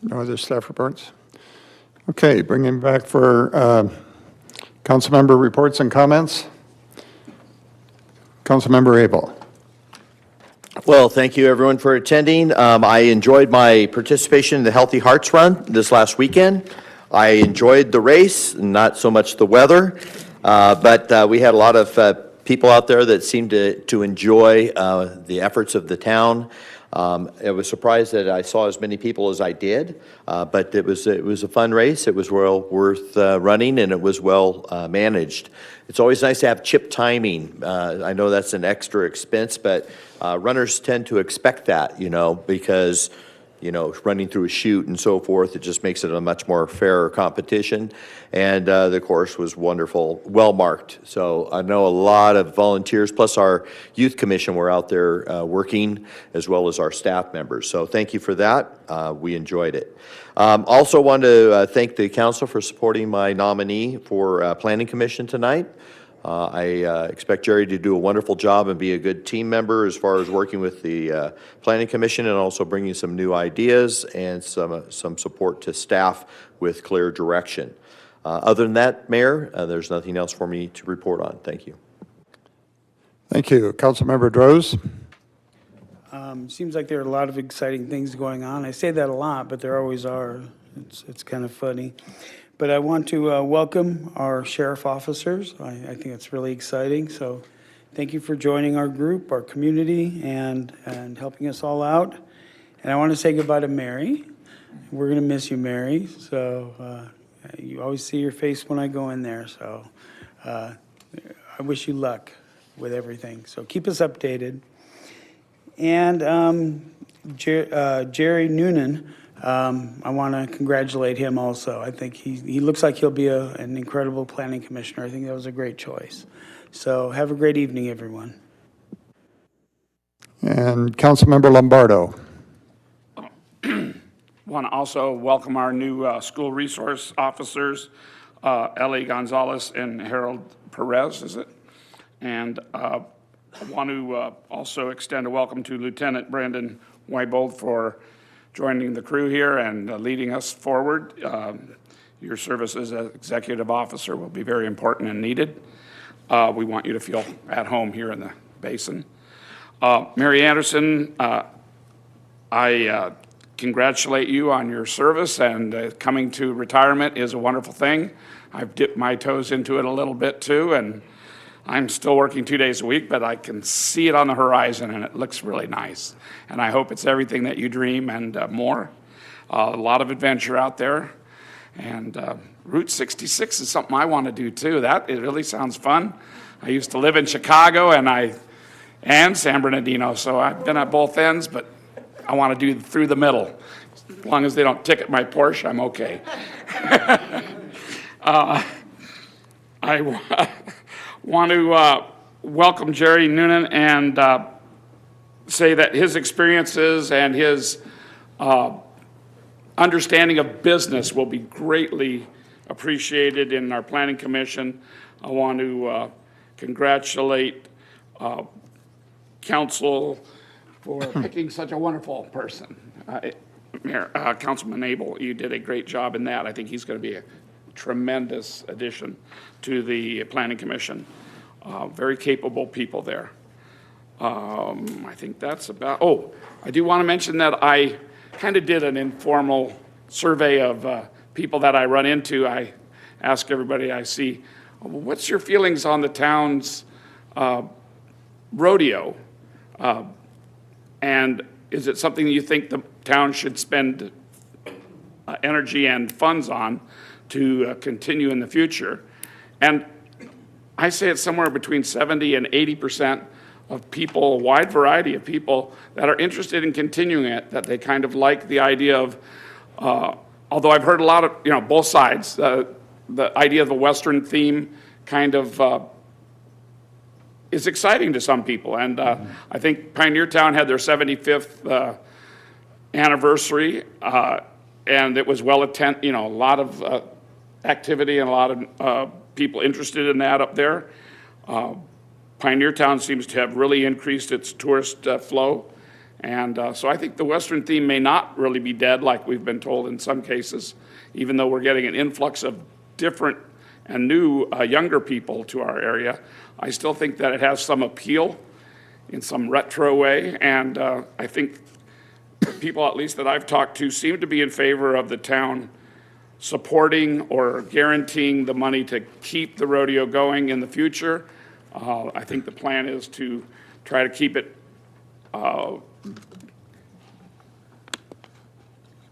No other staff reports? Okay, bringing back for council member reports and comments. Councilmember Abel. Well, thank you, everyone, for attending. I enjoyed my participation in the Healthy Hearts Run this last weekend. I enjoyed the race, not so much the weather, but we had a lot of people out there that seemed to enjoy the efforts of the town. I was surprised that I saw as many people as I did, but it was a fun race. It was well worth running, and it was well managed. It's always nice to have chip timing. I know that's an extra expense, but runners tend to expect that, because running through a chute and so forth, it just makes it a much more fair competition. And the course was wonderful, well marked. So I know a lot of volunteers, plus our youth commission were out there working, as well as our staff members. So thank you for that. We enjoyed it. Also want to thank the council for supporting my nominee for Planning Commission tonight. I expect Jerry to do a wonderful job and be a good team member as far as working with the Planning Commission, and also bringing some new ideas and some support to staff with clear direction. Other than that, Mayor, there's nothing else for me to report on. Thank you. Thank you. Councilmember Droz. Seems like there are a lot of exciting things going on. I say that a lot, but there always are. It's kind of funny. But I want to welcome our sheriff officers. I think it's really exciting. So thank you for joining our group, our community, and helping us all out. And I want to say goodbye to Mary. We're going to miss you, Mary. So you always see your face when I go in there. So I wish you luck with everything. So keep us updated. And Jerry Noonan, I want to congratulate him also. I think he looks like he'll be an incredible planning commissioner. I think that was a great choice. So have a great evening, everyone. And Councilmember Lombardo. Want to also welcome our new school resource officers, Ellie Gonzalez and Harold Perez, is it? And I want to also extend a welcome to Lieutenant Brandon Weibold for joining the crew here and leading us forward. Your service as an executive officer will be very important and needed. We want you to feel at home here in the basin. Mary Anderson, I congratulate you on your service, and coming to retirement is a wonderful thing. I've dipped my toes into it a little bit too, and I'm still working 2 days a week, but I can see it on the horizon, and it looks really nice. And I hope it's everything that you dream and more. A lot of adventure out there, and Route 66 is something I want to do too. It really sounds fun. I used to live in Chicago and San Bernardino, so I've been at both ends, but I want to do through the middle. As long as they don't ticket my Porsche, I'm okay. I want to welcome Jerry Noonan and say that his experiences and his understanding of business will be greatly appreciated in our Planning Commission. I want to congratulate Council for picking such a wonderful person. Councilman Abel, you did a great job in that. I think he's going to be a tremendous addition to the Planning Commission. Very capable people there. I think that's about, I do want to mention that I kind of did an informal survey of people that I run into. I ask everybody I see, what's your feelings on the town's rodeo? And is it something you think the town should spend energy and funds on to continue in the future? And I say it's somewhere between 70 and 80% of people, a wide variety of people that are interested in continuing it, that they kind of like the idea of, although I've heard a lot of, both sides, the idea of the Western theme kind of is exciting to some people. And I think Pioneer Town had their 75th anniversary, and it was well attended, a lot of activity and a lot of people interested in that up there. Pioneer Town seems to have really increased its tourist flow. And so I think the Western theme may not really be dead like we've been told in some cases, even though we're getting an influx of different and new younger people to our area. I still think that it has some appeal in some retro way. And I think the people, at least that I've talked to, seem to be in favor of the town supporting or guaranteeing the money to keep the rodeo going in the future. I think the plan is to try to keep it,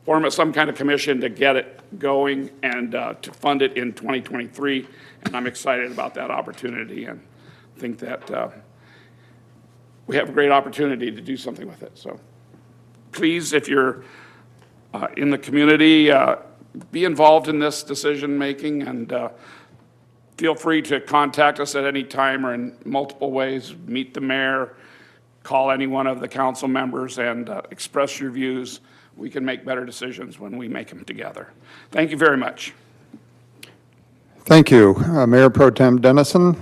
form some kind of commission to get it going and to fund it in 2023. And I'm excited about that opportunity and think that we have a great opportunity to do something with it. So please, if you're in the community, be involved in this decision-making, and feel free to contact us at any time or in multiple ways. Meet the mayor, call any one of the council members, and express your views. We can make better decisions when we make them together. Thank you very much. Thank you. Mayor Pro Tem Dennison.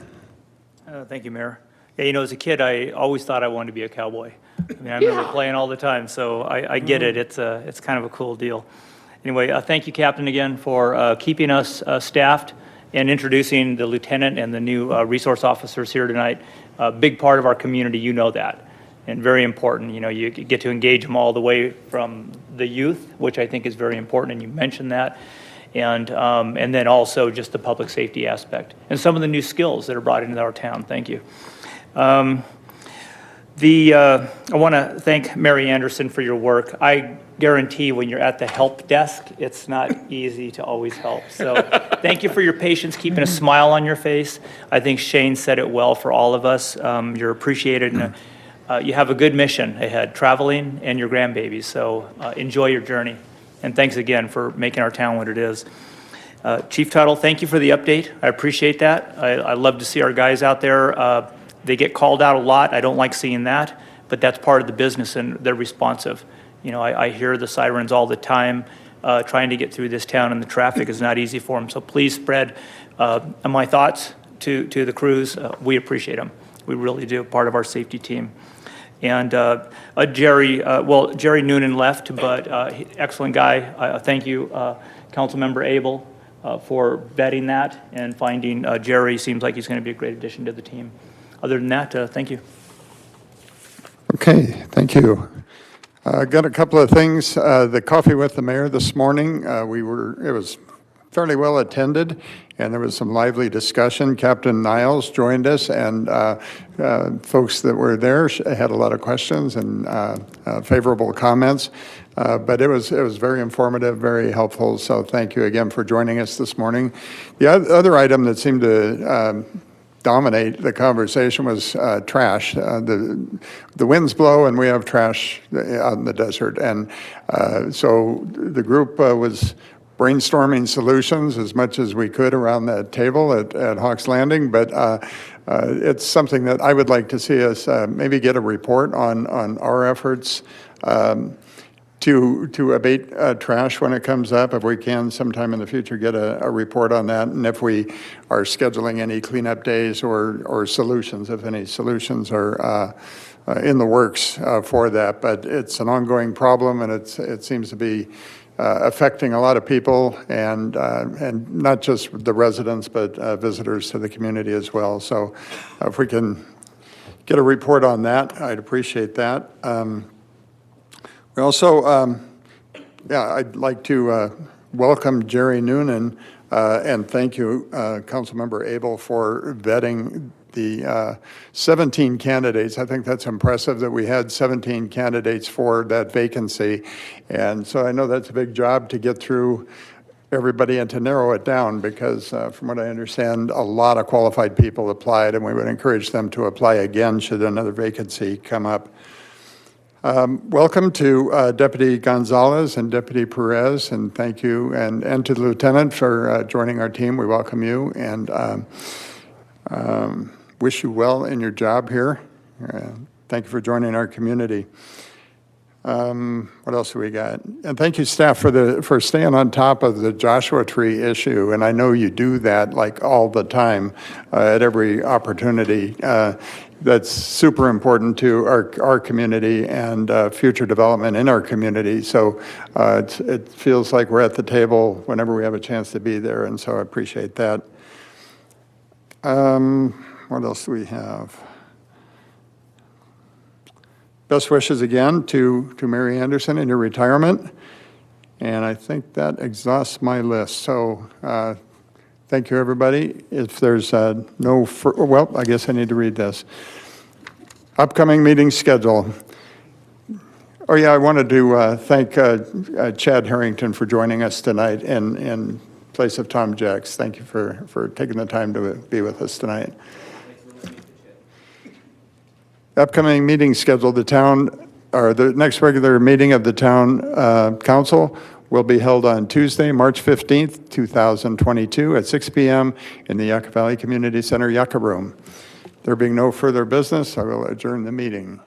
Thank you, Mayor. Yeah, as a kid, I always thought I wanted to be a cowboy. I remember playing all the time, so I get it. It's kind of a cool deal. Anyway, thank you, Captain, again, for keeping us staffed and introducing the lieutenant and the new resource officers here tonight. A big part of our community, that, and very important. You get to engage them all the way from the youth, which I think is very important, and you mentioned that, and then also just the public safety aspect and some of the new skills that are brought into our town. Thank you. I want to thank Mary Anderson for your work. I guarantee when you're at the help desk, it's not easy to always help. So thank you for your patience, keeping a smile on your face. I think Shane said it well for all of us. You're appreciated, and you have a good mission ahead, traveling and your grandbabies. So enjoy your journey. And thanks again for making our town what it is. Chief Tuttle, thank you for the update. I appreciate that. I love to see our guys out there. They get called out a lot. I don't like seeing that, but that's part of the business, and they're responsive. I hear the sirens all the time trying to get through this town, and the traffic is not easy for them. So please spread my thoughts to the crews. We appreciate them. We really do, part of our safety team. And Jerry Noonan left, but excellent guy. Thank you, Councilmember Abel, for vetting that and finding Jerry. Seems like he's going to be a great addition to the team. Other than that, thank you. Okay, thank you. Got a couple of things. The coffee with the mayor this morning, it was fairly well attended, and there was some lively discussion. Captain Niles joined us, and folks that were there had a lot of questions and favorable comments. But it was very informative, very helpful. So thank you again for joining us this morning. The other item that seemed to dominate the conversation was trash. The winds blow and we have trash out in the desert. And so the group was brainstorming solutions as much as we could around that table at Hawks Landing. But it's something that I would like to see us maybe get a report on our efforts to abate trash when it comes up. If we can sometime in the future get a report on that, and if we are scheduling any cleanup days or solutions, if any solutions are in the works for that. But it's an ongoing problem, and it seems to be affecting a lot of people, and not just the residents, but visitors to the community as well. So if we can get a report on that, I'd appreciate that. We also, I'd like to welcome Jerry Noonan and thank you, Councilmember Abel, for vetting the 17 candidates. I think that's impressive that we had 17 candidates for that vacancy. And so I know that's a big job to get through everybody and to narrow it down, because from what I understand, a lot of qualified people applied, and we would encourage them to apply again should another vacancy come up. Welcome to Deputy Gonzalez and Deputy Perez, and thank you, and to the Lieutenant for joining our team. We welcome you and wish you well in your job here. Thank you for joining our community. What else do we got? And thank you, staff, for staying on top of the Joshua Tree issue. And I know you do that like all the time at every opportunity. That's super important to our community and future development in our community. So it feels like we're at the table whenever we have a chance to be there, and so I appreciate that. What else do we have? Best wishes again to Mary Anderson in your retirement, and I think that exhausts my list. So thank you, everybody. If there's well, I guess I need to read this. Upcoming meeting schedule. Oh yeah, I wanted to thank Chad Harrington for joining us tonight in place of Tom Jacks. Thank you for taking the time to be with us tonight. Upcoming meeting schedule, the next regular meeting of the town council will be held on Tuesday, March 15th, 2022 at 6 p.m. in the Yucca Valley Community Center Yucca Room. There being no further business, I will adjourn the meeting.